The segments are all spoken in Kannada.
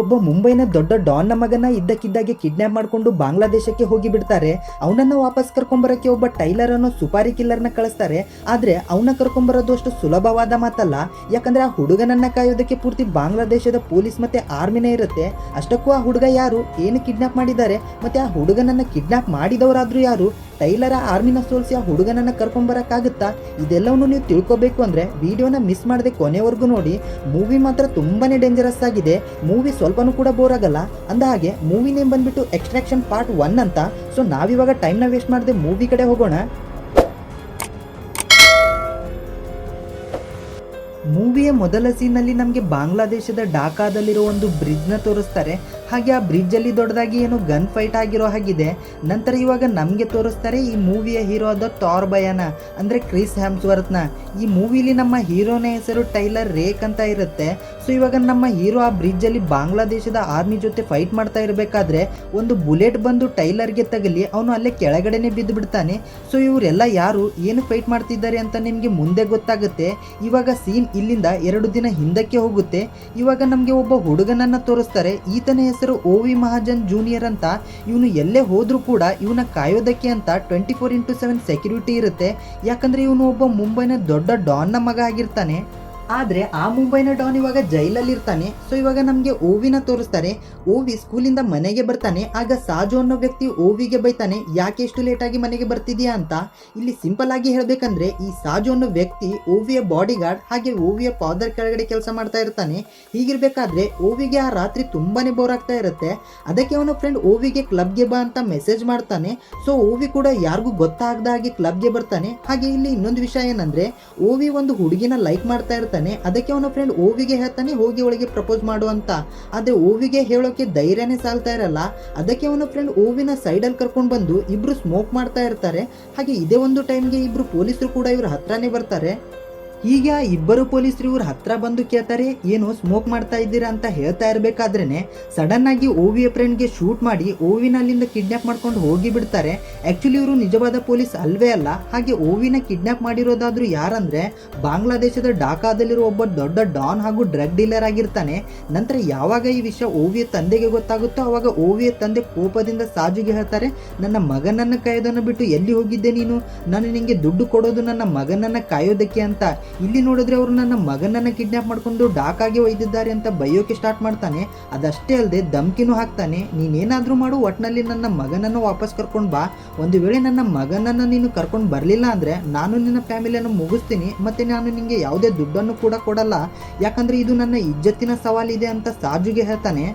ಒಬ್ಬ ಮುಂಬೈನ ದೊಡ್ಡ ಡಾನ್ನ ಮಗನ ಇದ್ದಕ್ಕಿದ್ದಾಗೆ ಕಿಡ್ನಾಪ್ ಮಾಡಿಕೊಂಡು ಬಾಂಗ್ಲಾದೇಶಕ್ಕೆ ಹೋಗಿ ಬಿಡ್ತಾರೆ. ಅವನನ್ನ ವಾಪಸ್ ಕರ್ಕೊಂಬರಕ್ಕೆ ಒಬ್ಬ ಟೈಲರ್ ಅನ್ನೋ ಸುಪಾರಿ ಕಿಲ್ಲರ್ನ ಕಳಿಸ್ತಾರೆ. ಆದ್ರೆ ಅವನ ಕರ್ಕೊಂಬರೋದು ಅಷ್ಟು ಸುಲಭವಾದ ಮಾತಲ್ಲ. ಯಾಕಂದ್ರೆ ಆ ಹುಡುಗನನ್ನ ಕಾಯೋದಕ್ಕೆ ಪೂರ್ತಿ ಬಾಂಗ್ಲಾದೇಶದ ಪೊಲೀಸ್ ಮತ್ತೆ ಆರ್ಮಿನೇ ಇರುತ್ತೆ. ಅಷ್ಟಕ್ಕೂ ಆ ಹುಡುಗ ಯಾರು, ಏನು ಕಿಡ್ನಾಪ್ ಮಾಡಿದ್ದಾರೆ, ಮತ್ತೆ ಆ ಹುಡುಗನನ್ನ ಕಿಡ್ನಾಪ್ ಮಾಡಿದವರಾದ್ರೂ ಯಾರು, ಟೈಲರ್ ಆರ್ಮಿನ ಸೋಲಿಸಿ ಆ ಹುಡುಗನನ್ನ ಕರ್ಕೊಂಬರಕ್ಕಾಗುತ್ತಾ? ಇದೆಲ್ಲವನ್ನು ನೀವು ತಿಳ್ಕೊಬೇಕು ಅಂದ್ರೆ ವಿಡಿಯೋನ ಮಿಸ್ ಮಾಡದೆ ಕೊನೆವರೆಗೂ ನೋಡಿ. ಮೂವಿ ಮಾತ್ರ ತುಂಬಾನೇ ಡೇಂಜರಸ್ ಆಗಿದೆ. ಮೂವಿ ಸ್ವಲ್ಪನೂ ಕೂಡ ಬೋರ್ ಆಗಲ್ಲ. ಅಂದ ಹಾಗೆ ಮೂವಿ ನೇಮ್ ಬಂದ್ಬಿಟ್ಟು ಎಕ್ಸ್ಟ್ರಾಕ್ಷನ್ ಪಾರ್ಟ್ 1 ಅಂತ. ಸೊ ನಾವಿವಾಗ ಟೈಮ್ನ ವೇಸ್ಟ್ ಮಾಡದೆ ಮೂವಿ ಕಡೆ ಹೋಗೋಣ. ಮೂವಿಯ ಮೊದಲ ಸೀನಲ್ಲಿ ನಮಗೆ ಬಾಂಗ್ಲಾದೇಶದ ಢಾಕಾದಲ್ಲಿರೋ ಒಂದು ಬ್ರಿಡ್ಜ್ನ ತೋರಿಸ್ತಾರೆ. ಹಾಗೆ ಆ ಬ್ರಿಡ್ಜಲ್ಲಿ ದೊಡ್ಡದಾಗಿ ಏನು ಗನ್ ಫೈಟ್ ಆಗಿರೋ ಹಾಗಿದೆ. ನಂತರ ಇವಾಗ ನಮಗೆ ತೋರಿಸ್ತಾರೆ ಈ ಮೂವಿಯ ಹೀರೋ ಆದ ಥಾರ್ ಭಯನ, ಅಂದರೆ ಕ್ರಿಸ್ ಹ್ಯಾಮ್ಸ್ವರ್ತ್ನ. ಈ ಮೂವಿಲಿ ನಮ್ಮ ಹೀರೋನ ಹೆಸರು ಟೈಲರ್ ರೇಕ್ ಅಂತ ಇರುತ್ತೆ. ಸೊ ಇವಾಗ ನಮ್ಮ ಹೀರೋ ಆ ಬ್ರಿಡ್ಜಲ್ಲಿ ಬಾಂಗ್ಲಾದೇಶದ ಆರ್ಮಿ ಜೊತೆ ಫೈಟ್ ಮಾಡ್ತಾ ಇರಬೇಕಾದ್ರೆ ಒಂದು ಬುಲೆಟ್ ಬಂದು ಟೈಲರ್ಗೆ ತಗಲಿ ಅವನು ಅಲ್ಲೇ ಕೆಳಗಡೆನೆ ಬಿದ್ದು ಬಿಡ್ತಾನೆ. ಸೊ ಇವರೆಲ್ಲ ಯಾರು, ಏನು ಫೈಟ್ ಮಾಡ್ತಿದ್ದಾರೆ ಅಂತ ನಿಮಗೆ ಮುಂದೆ ಗೊತ್ತಾಗುತ್ತೆ. ಇವಾಗ ಸೀನ್ ಇಲ್ಲಿಂದ 2 ದಿನ ಹಿಂದಕ್ಕೆ ಹೋಗುತ್ತೆ. ಇವಾಗ ನಮಗೆ ಒಬ್ಬ ಹುಡುಗನನ್ನ ತೋರಿಸ್ತಾರೆ. ಈತನ ಹೆಸರು ಓವಿ ಮಹಾಜನ್ ಜೂನಿಯರ್ ಅಂತ. ಇವನು ಎಲ್ಲೇ ಹೋದ್ರೂ ಕೂಡ ಇವನ ಕಾಯೋದಕ್ಕೆ ಅಂತ 24/7 ಸೆಕ್ಯೂರಿಟಿ ಇರುತ್ತೆ. ಯಾಕಂದ್ರೆ ಇವನು ಒಬ್ಬ ಮುಂಬೈನ ದೊಡ್ಡ ಡಾನ್ನ ಮಗ ಆಗಿರ್ತಾನೆ. ಆದರೆ ಆ ಮುಂಬೈನ ಡಾನ್ ಇವಾಗ ಜೈಲಲ್ಲಿ ಇರ್ತಾನೆ. ಸೊ ಇವಾಗ ನಮಗೆ ಓವಿನ ತೋರಿಸ್ತಾರೆ. ಓವಿ ಸ್ಕೂಲಿಂದ ಮನೆಗೆ ಬರ್ತಾನೆ. ಆಗ ಸಾಜು ಅನ್ನೋ ವ್ಯಕ್ತಿ ಓವಿಗೆ ಬೈತಾನೆ, ಯಾಕೆ ಎಷ್ಟು ಲೇಟಾಗಿ ಮನೆಗೆ ಬರ್ತಿದ್ಯಾ ಅಂತ. ಇಲ್ಲಿ ಸಿಂಪಲ್ ಆಗಿ ಹೇಳ್ಬೇಕಂದ್ರೆ ಈ ಸಾಜು ಅನ್ನೋ ವ್ಯಕ್ತಿ ಓವಿಯ ಬಾಡಿ ಗಾರ್ಡ್, ಹಾಗೆ ಓವಿಯ ಫಾದರ್ ಕೆಳಗಡೆ ಕೆಲಸ ಮಾಡ್ತಾ ಇರ್ತಾನೆ. ಹೀಗಿರ್ಬೇಕಾದ್ರೆ ಓವಿಗೆ ಆ ರಾತ್ರಿ ತುಂಬಾನೇ ಬೋರ್ ಆಗ್ತಾ ಇರುತ್ತೆ. ಅದಕ್ಕೆ ಅವನ ಫ್ರೆಂಡ್ ಓವಿಗೆ ಕ್ಲಬ್ಗೆ ಬಾ ಅಂತ ಮೆಸೇಜ್ ಮಾಡ್ತಾನೆ. ಸೊ ಓವಿ ಕೂಡ ಯಾರಿಗೂ ಗೊತ್ತಾಗದ ಹಾಗೆ ಕ್ಲಬ್ಗೆ ಬರ್ತಾನೆ. ಹಾಗೆ ಇಲ್ಲಿ ಇನ್ನೊಂದು ವಿಷಯ ಏನಂದ್ರೆ ಓವಿ ಒಂದು ಹುಡುಗಿನ ಲೈಕ್ ಮಾಡ್ತಾ ಇರ್ತಾನೆ. ಅದಕ್ಕೆ ಅವನ ಫ್ರೆಂಡ್ ಓವಿಗೆ ಹೇಳ್ತಾನೆ ಹೋಗಿ ಒಳಗೆ ಪ್ರಪೋಸ್ ಮಾಡು ಅಂತ. ಆದ್ರೆ ಓವಿಗೆ ಹೇಳೋಕೆ ಧೈರ್ಯನೇ ಸಾಲ್ತಾ ಇರಲ್ಲ. ಅದಕ್ಕೆ ಅವನ ಫ್ರೆಂಡ್ ಓವಿನ ಸೈಡಲ್ಲಿ ಕರ್ಕೊಂಡು ಬಂದು ಇಬ್ರು ಸ್ಮೋಕ್ ಮಾಡ್ತಾ ಇರ್ತಾರೆ. ಹಾಗೆ ಇದೇ ಒಂದು ಟೈಮ್ಗೆ ಇಬ್ರು ಪೊಲೀಸರು ಕೂಡ ಇವ್ರ ಹತ್ರನೇ ಬರ್ತಾರೆ. ಈಗ ಇಬ್ಬರು ಪೊಲೀಸರು ಇವ್ರ ಹತ್ರ ಬಂದು ಕೇಳ್ತಾರೆ, ಏನು ಸ್ಮೋಕ್ ಮಾಡ್ತಾ ಇದ್ದೀರಾ ಅಂತ ಹೇಳ್ತಾ ಇರಬೇಕಾದ್ರೇನೆ ಸಡನ್ ಆಗಿ ಓವಿಯ ಫ್ರೆಂಡ್ಗೆ ಶೂಟ್ ಮಾಡಿ ಓವಿನ ಅಲ್ಲಿಂದ ಕಿಡ್ನಾಪ್ ಮಾಡ್ಕೊಂಡು ಹೋಗಿ ಬಿಡ್ತಾರೆ. ಆಕ್ಚುಲಿ ಇವರು ನಿಜವಾದ ಪೊಲೀಸ್ ಅಲ್ವೇ ಅಲ್ಲ. ಹಾಗೆ ಓವಿನ ಕಿಡ್ನಾಪ್ ಮಾಡಿರೋದಾದ್ರೂ ಯಾರಂದ್ರೆ ಬಾಂಗ್ಲಾದೇಶದ ಢಾಕಾದಲ್ಲಿರೋ ಒಬ್ಬ ದೊಡ್ಡ ಡಾನ್ ಹಾಗೂ ಡ್ರಗ್ ಡೀಲರ್ ಆಗಿರ್ತಾನೆ. ನಂತರ ಯಾವಾಗ ಈ ವಿಷಯ ಓವಿಯ ತಂದೆಗೆ ಗೊತ್ತಾಗುತ್ತೋ ಅವಾಗ ಓವಿಯ ತಂದೆ ಕೋಪದಿಂದ ಸಾಜುಗೆ ಹೇಳ್ತಾರೆ, ನನ್ನ ಮಗನನ್ನ ಕಾಯೋದನ್ನು ಬಿಟ್ಟು ಎಲ್ಲಿ ಹೋಗಿದ್ದೆ ನೀನು, ನಾನು ನಿಂಗೆ ದುಡ್ಡು ಕೊಡೋದು ನನ್ನ ಮಗನನ್ನ ಕಾಯೋದಕ್ಕೆ ಅಂತ. ಇಲ್ಲಿ ನೋಡಿದ್ರೆ ಅವರು ನನ್ನ ಮಗನನ್ನ ಕಿಡ್ನಾಪ್ ಮಾಡ್ಕೊಂಡು ಢಾಕಾಗೆ ಒಯ್ದಿದ್ದಾರೆ ಅಂತ ಬೈಯೋಕೆ ಸ್ಟಾರ್ಟ್ ಮಾಡ್ತಾನೆ. ಅದಷ್ಟೇ ಅಲ್ಲದೆ ಧಮ್ಕಿನೂ ಹಾಕ್ತಾನೆ, ನೀನೇನಾದ್ರೂ ಮಾಡು, ಒಟ್ನಲ್ಲಿ ನನ್ನ ಮಗನನ್ನು ವಾಪಸ್ ಕರ್ಕೊಂಡು ಬಾ. ಒಂದು ವೇಳೆ ನನ್ನ ಮಗನನ್ನು ನೀನು ಕರ್ಕೊಂಡು ಬರಲಿಲ್ಲ ಅಂದ್ರೆ ನಾನು ನಿನ್ನ ಫ್ಯಾಮಿಲಿಯನ್ನು ಮುಗಿಸ್ತೀನಿ, ಮತ್ತೆ ನಾನು ನಿಂಗೆ ಯಾವುದೇ ದುಡ್ಡನ್ನು ಕೂಡ ಕೊಡಲ್ಲ. ಯಾಕಂದ್ರೆ ಇದು ನನ್ನ ಇಜ್ಜತ್ತಿನ ಸವಾಲಿದೆ ಅಂತ ಸಾಜುಗೆ ಹೇಳ್ತಾನೆ.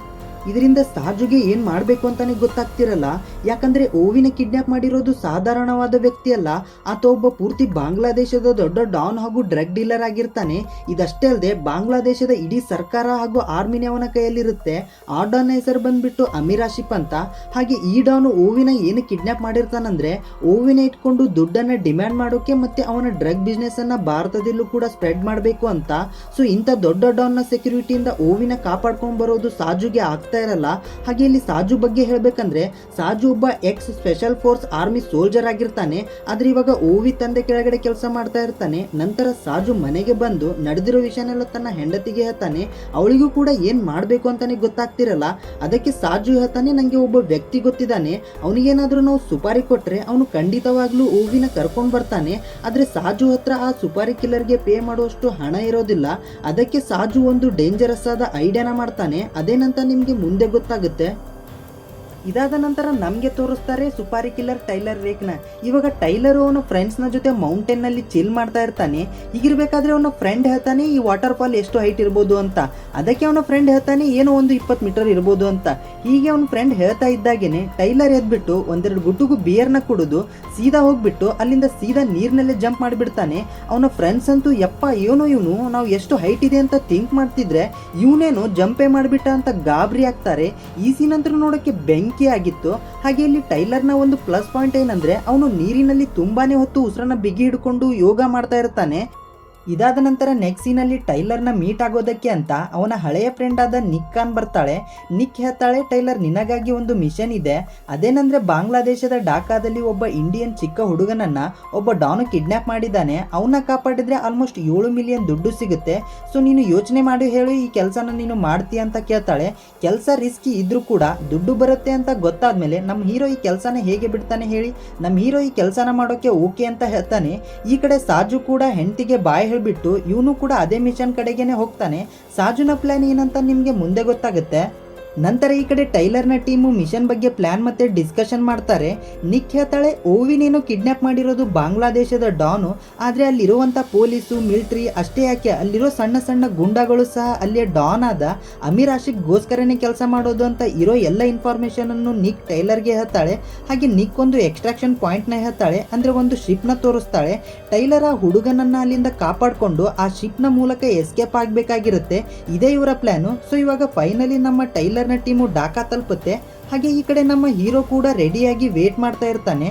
ಇದರಿಂದ ಸಾಜುಗೆ ಏನು ಮಾಡಬೇಕು ಅಂತಾನೆ ಗೊತ್ತಾಗ್ತಿರಲ್ಲ. ಯಾಕಂದ್ರೆ ಓವಿನ ಕಿಡ್ನಾಪ್ ಮಾಡಿರೋದು ಸಾಧಾರಣವಾದ ವ್ಯಕ್ತಿ ಅಲ್ಲ, ಆತ ಒಬ್ಬ ಪೂರ್ತಿ ಬಾಂಗ್ಲಾದೇಶದ ದೊಡ್ಡ ಡಾನ್ ಹಾಗೂ ಡ್ರಗ್ ಡೀಲರ್ ಆಗಿರ್ತಾನೆ. ಇದಷ್ಟೇ ಅಲ್ಲದೆ ಬಾಂಗ್ಲಾದೇಶದ ಇಡೀ ಸರ್ಕಾರ ಹಾಗೂ ಆರ್ಮಿನೇ ಅವನ ಕೈಯಲ್ಲಿರುತ್ತೆ. ಆ ಡಾನ್ ಹೆಸರು ಬಂದ್ಬಿಟ್ಟು ಅಮೀರ್ ಆಸಿಫ್ ಅಂತ. ಹಾಗೆ ಈ ಡಾನ್ ಓವಿನ ಏನು ಕಿಡ್ನಾಪ್ ಮಾಡಿರ್ತಾನಂದ್ರೆ ಓವಿನ ಇಟ್ಕೊಂಡು ದುಡ್ಡನ್ನ ಡಿಮ್ಯಾಂಡ್ ಮಾಡೋಕೆ ಮತ್ತೆ ಅವನ ಡ್ರಗ್ ಬಿಸ್ನೆಸ್ ಅನ್ನ ಭಾರತದಲ್ಲೂ ಕೂಡ ಸ್ಪ್ರೆಡ್ ಮಾಡಬೇಕು ಅಂತ. ಸೊ ಇಂಥ ದೊಡ್ಡ ಡಾನ್ನ ಸೆಕ್ಯೂರಿಟಿಯಿಂದ ಓವಿನ ಕಾಪಾಡ್ಕೊಂಡ್ ಬರೋದು ಸಾಜುಗೆ ಆಗ್ತಾ ಇರಲ್ಲ. ಹಾಗೆ ಇಲ್ಲಿ ಸಾಜು ಬಗ್ಗೆ ಹೇಳ್ಬೇಕಂದ್ರೆ ಸಾಜು ಒಬ್ಬ X special force army soldier ಆಗಿರ್ತಾನೆ. ಆದ್ರೆ ಇವಾಗ ಓವಿ ತಂದೆ ಕೆಳಗಡೆ ಕೆಲಸ ಮಾಡ್ತಾ ಇರ್ತಾನೆ. ನಂತರ ಸಾಜು ಮನೆಗೆ ಬಂದು ನಡೆದಿರೋ ವಿಷಯನೆಲ್ಲ ತನ್ನ ಹೆಂಡತಿಗೆ ಹೇಳ್ತಾನೆ. ಅವಳಿಗೂ ಕೂಡ ಏನ್ ಮಾಡ್ಬೇಕು ಅಂತಾನೆ ಗೊತ್ತಾಗ್ತಿರಲ್ಲ. ಅದಕ್ಕೆ ಸಾಜು ಹೇಳ್ತಾನೆ, ನಂಗೆ ಒಬ್ಬ ವ್ಯಕ್ತಿ ಗೊತ್ತಿದ್ದಾನೆ, ಅವನಿಗೇನಾದ್ರೂ ನಾವು ಸುಪಾರಿ ಕೊಟ್ರೆ ಅವನು ಖಂಡಿತವಾಗ್ಲೂ ಓವಿನ ಕರ್ಕೊಂಡ್ ಬರ್ತಾನೆ. ಆದ್ರೆ ಸಾಜು ಹತ್ರ ಆ ಸುಪಾರಿ ಕಿಲ್ಲರ್ಗೆ ಪೇ ಮಾಡುವಷ್ಟು ಹಣ ಇರೋದಿಲ್ಲ. ಅದಕ್ಕೆ ಸಾಜು ಒಂದು ಡೇಂಜರಸ್ ಆದ ಐಡಿಯಾನ ಮಾಡ್ತಾನೆ. ಅದೇನಂತ ನಿಮ್ಗೆ ಮುಂದೆ ಗೊತ್ತಾಗುತ್ತೆ. ಇದಾದ ನಂತರ ನಮಗೆ ತೋರಿಸ್ತಾರೆ ಸುಪಾರಿ ಕಿಲ್ಲರ್ ಟೈಲರ್ ರೇಕ್ನ. ಇವಾಗ ಟೈಲರು ಅವನ ಫ್ರೆಂಡ್ಸ್ನ ಜೊತೆ ಮೌಂಟೇನ್ ನಲ್ಲಿ ಚಿಲ್ ಮಾಡ್ತಾ ಇರ್ತಾನೆ. ಹೀಗಿರ್ಬೇಕಾದ್ರೆ ಅವನ ಫ್ರೆಂಡ್ ಹೇಳ್ತಾನೆ ಈ ವಾಟರ್ ಫಾಲ್ ಎಷ್ಟು ಹೈಟ್ ಇರ್ಬೋದು ಅಂತ. ಅದಕ್ಕೆ ಅವನ ಫ್ರೆಂಡ್ ಹೇಳ್ತಾನೆ ಏನೋ ಒಂದು 20 ಮೀಟರ್ ಇರ್ಬೋದು ಅಂತ. ಹೀಗೆ ಅವನ ಫ್ರೆಂಡ್ ಹೇಳ್ತಾ ಇದ್ದಾಗೇನೆ ಟೈಲರ್ ಎದ್ಬಿಟ್ಟು ಒಂದೆರಡು ಗುಟ್ಟುಗು ಬಿಯರ್ನ ಕುಡಿದು ಸೀದಾ ಹೋಗ್ಬಿಟ್ಟು ಅಲ್ಲಿಂದ ಸೀದಾ ನೀರ್ನಲ್ಲೇ ಜಂಪ್ ಮಾಡಿಬಿಡ್ತಾನೆ. ಅವನ ಫ್ರೆಂಡ್ಸ್ ಅಂತೂ ಯಪ್ಪ ಏನೋ ಇವನು ನಾವು ಎಷ್ಟು ಹೈಟ್ ಇದೆ ಅಂತ ಥಿಂಕ್ ಮಾಡ್ತಿದ್ರೆ ಇವನೇನು ಜಂಪೇ ಮಾಡಿಬಿಟ್ಟ ಅಂತ ಗಾಬರಿ ಆಗ್ತಾರೆ. ಈ ಸೀನ್ ಅಂತೂ ನೋಡೋಕೆ ಬೆಂಕಿ ಆಗಿತ್ತು. ಹಾಗೆ ಇಲ್ಲಿ ಟೈಲರ್ನ ಒಂದು ಪ್ಲಸ್ ಪಾಯಿಂಟ್ ಏನಂದ್ರೆ ಅವನು ನೀರಿನಲ್ಲಿ ತುಂಬಾನೇ ಹೊತ್ತು ಉಸಿರನ್ನ ಬಿಗಿ ಹಿಡ್ಕೊಂಡು ಯೋಗ ಮಾಡ್ತಾ ಇರ್ತಾನೆ. ಇದಾದ ನಂತರ ನೆಕ್ಸ್ಟ್ ಸೀನಲ್ಲಿ ಟೈಲರ್ನ ಮೀಟ್ ಆಗೋದಕ್ಕೆ ಅಂತ ಅವನ ಹಳೆಯ ಫ್ರೆಂಡ್ ಆದ ನಿಕ್ ಖಾನ್ ಬರ್ತಾಳೆ. ನಿಕ್ ಹೇಳ್ತಾಳೆ, ಟೈಲರ್ ನಿನಗಾಗಿ ಒಂದು ಮಿಷನ್ ಇದೆ, ಅದೇನಂದ್ರೆ ಬಾಂಗ್ಲಾದೇಶದ ಢಾಕಾದಲ್ಲಿ ಒಬ್ಬ ಇಂಡಿಯನ್ ಚಿಕ್ಕ ಹುಡುಗನನ್ನ ಒಬ್ಬ ಡಾನು ಕಿಡ್ನಾಪ್ ಮಾಡಿದ್ದಾನೆ, ಅವನ್ನ ಕಾಪಾಡಿದ್ರೆ ಆಲ್ಮೋಸ್ಟ್ 7 ಮಿಲಿಯನ್ ದುಡ್ಡು ಸಿಗುತ್ತೆ, ಸೊ ನೀನು ಯೋಚನೆ ಮಾಡಿ ಹೇಳು ಈ ಕೆಲಸನ ನೀನು ಮಾಡ್ತೀಯ ಅಂತ ಕೇಳ್ತಾಳೆ. ಕೆಲಸ ರಿಸ್ಕಿ ಇದ್ರೂ ಕೂಡ ದುಡ್ಡು ಬರುತ್ತೆ ಅಂತ ಗೊತ್ತಾದ್ಮೇಲೆ ನಮ್ಮ ಹೀರೋ ಈ ಕೆಲಸನ ಹೇಗೆ ಬಿಡ್ತಾನೆ ಹೇಳಿ. ನಮ್ಮ ಹೀರೋ ಈ ಕೆಲಸನ ಮಾಡೋಕೆ ಓಕೆ ಅಂತ ಹೇಳ್ತಾನೆ. ಈ ಕಡೆ ಸಾಜು ಕೂಡ ಹೆಂಡತಿಗೆ ಬಾಯ್ ಬಿಟ್ಟು ಇವನು ಕೂಡ ಅದೇ ಮಿಷನ್ ಕಡೆಗೇನೆ ಹೋಗ್ತಾನೆ. ಸಾಜುನ ಪ್ಲಾನ್ ಏನಂತ ನಿಮ್ಗೆ ಮುಂದೆ ಗೊತ್ತಾಗುತ್ತೆ. ನಂತರ ಈ ಕಡೆ ಟೈಲರ್ನ ಟೀಮು ಮಿಷನ್ ಬಗ್ಗೆ ಪ್ಲಾನ್ ಮತ್ತೆ ಡಿಸ್ಕಷನ್ ಮಾಡ್ತಾರೆ. ನಿಕ್ ಹೇಳ್ತಾಳೆ, ಓವಿನೇನು ಕಿಡ್ನಾಪ್ ಮಾಡಿರೋದು ಬಾಂಗ್ಲಾದೇಶದ ಡಾನು, ಆದ್ರೆ ಅಲ್ಲಿರುವಂತ ಪೊಲೀಸು ಮಿಲಿಟರಿ ಅಷ್ಟೇ ಯಾಕೆ ಅಲ್ಲಿರೋ ಸಣ್ಣ ಸಣ್ಣ ಗುಂಡಾಗಳು ಸಹ ಅಲ್ಲಿಯ ಡಾನ್ ಆದ ಅಮೀರ್ ಆಶಿಕ್ಗೋಸ್ಕರನೇ ಕೆಲಸ ಮಾಡೋದು ಅಂತ ಇರೋ ಎಲ್ಲ ಇನ್ಫಾರ್ಮೇಶನ್ ಅನ್ನು ನಿಕ್ ಟೈಲರ್ಗೆ ಹೇಳ್ತಾಳೆ. ಹಾಗೆ ನಿಕ್ ಒಂದು ಎಕ್ಸ್ಟ್ರಾಕ್ಷನ್ ಪಾಯಿಂಟ್ ನ ಹೇಳ್ತಾಳೆ, ಅಂದ್ರೆ ಒಂದು ಶಿಪ್ ನ ತೋರಿಸ್ತಾಳೆ. ಟೈಲರ್ ಆ ಹುಡುಗನನ್ನ ಅಲ್ಲಿಂದ ಕಾಪಾಡ್ಕೊಂಡು ಆ ಶಿಪ್ ನ ಮೂಲಕ ಎಸ್ಕೇಪ್ ಆಗ್ಬೇಕಾಗಿರುತ್ತೆ. ಇದೇ ಇವರ ಪ್ಲಾನು. ಸೊ ಇವಾಗ ಫೈನಲಿ ನಮ್ಮ ಟೈಲರ್ ಟೀಮು ಢಾಕಾ ತಲುಪುತ್ತೆ. ಹಾಗೆ ಈ ಕಡೆ ನಮ್ಮ ಹೀರೋ ಕೂಡ ರೆಡಿಯಾಗಿ ವೇಟ್ ಮಾಡ್ತಾ ಇರ್ತಾನೆ.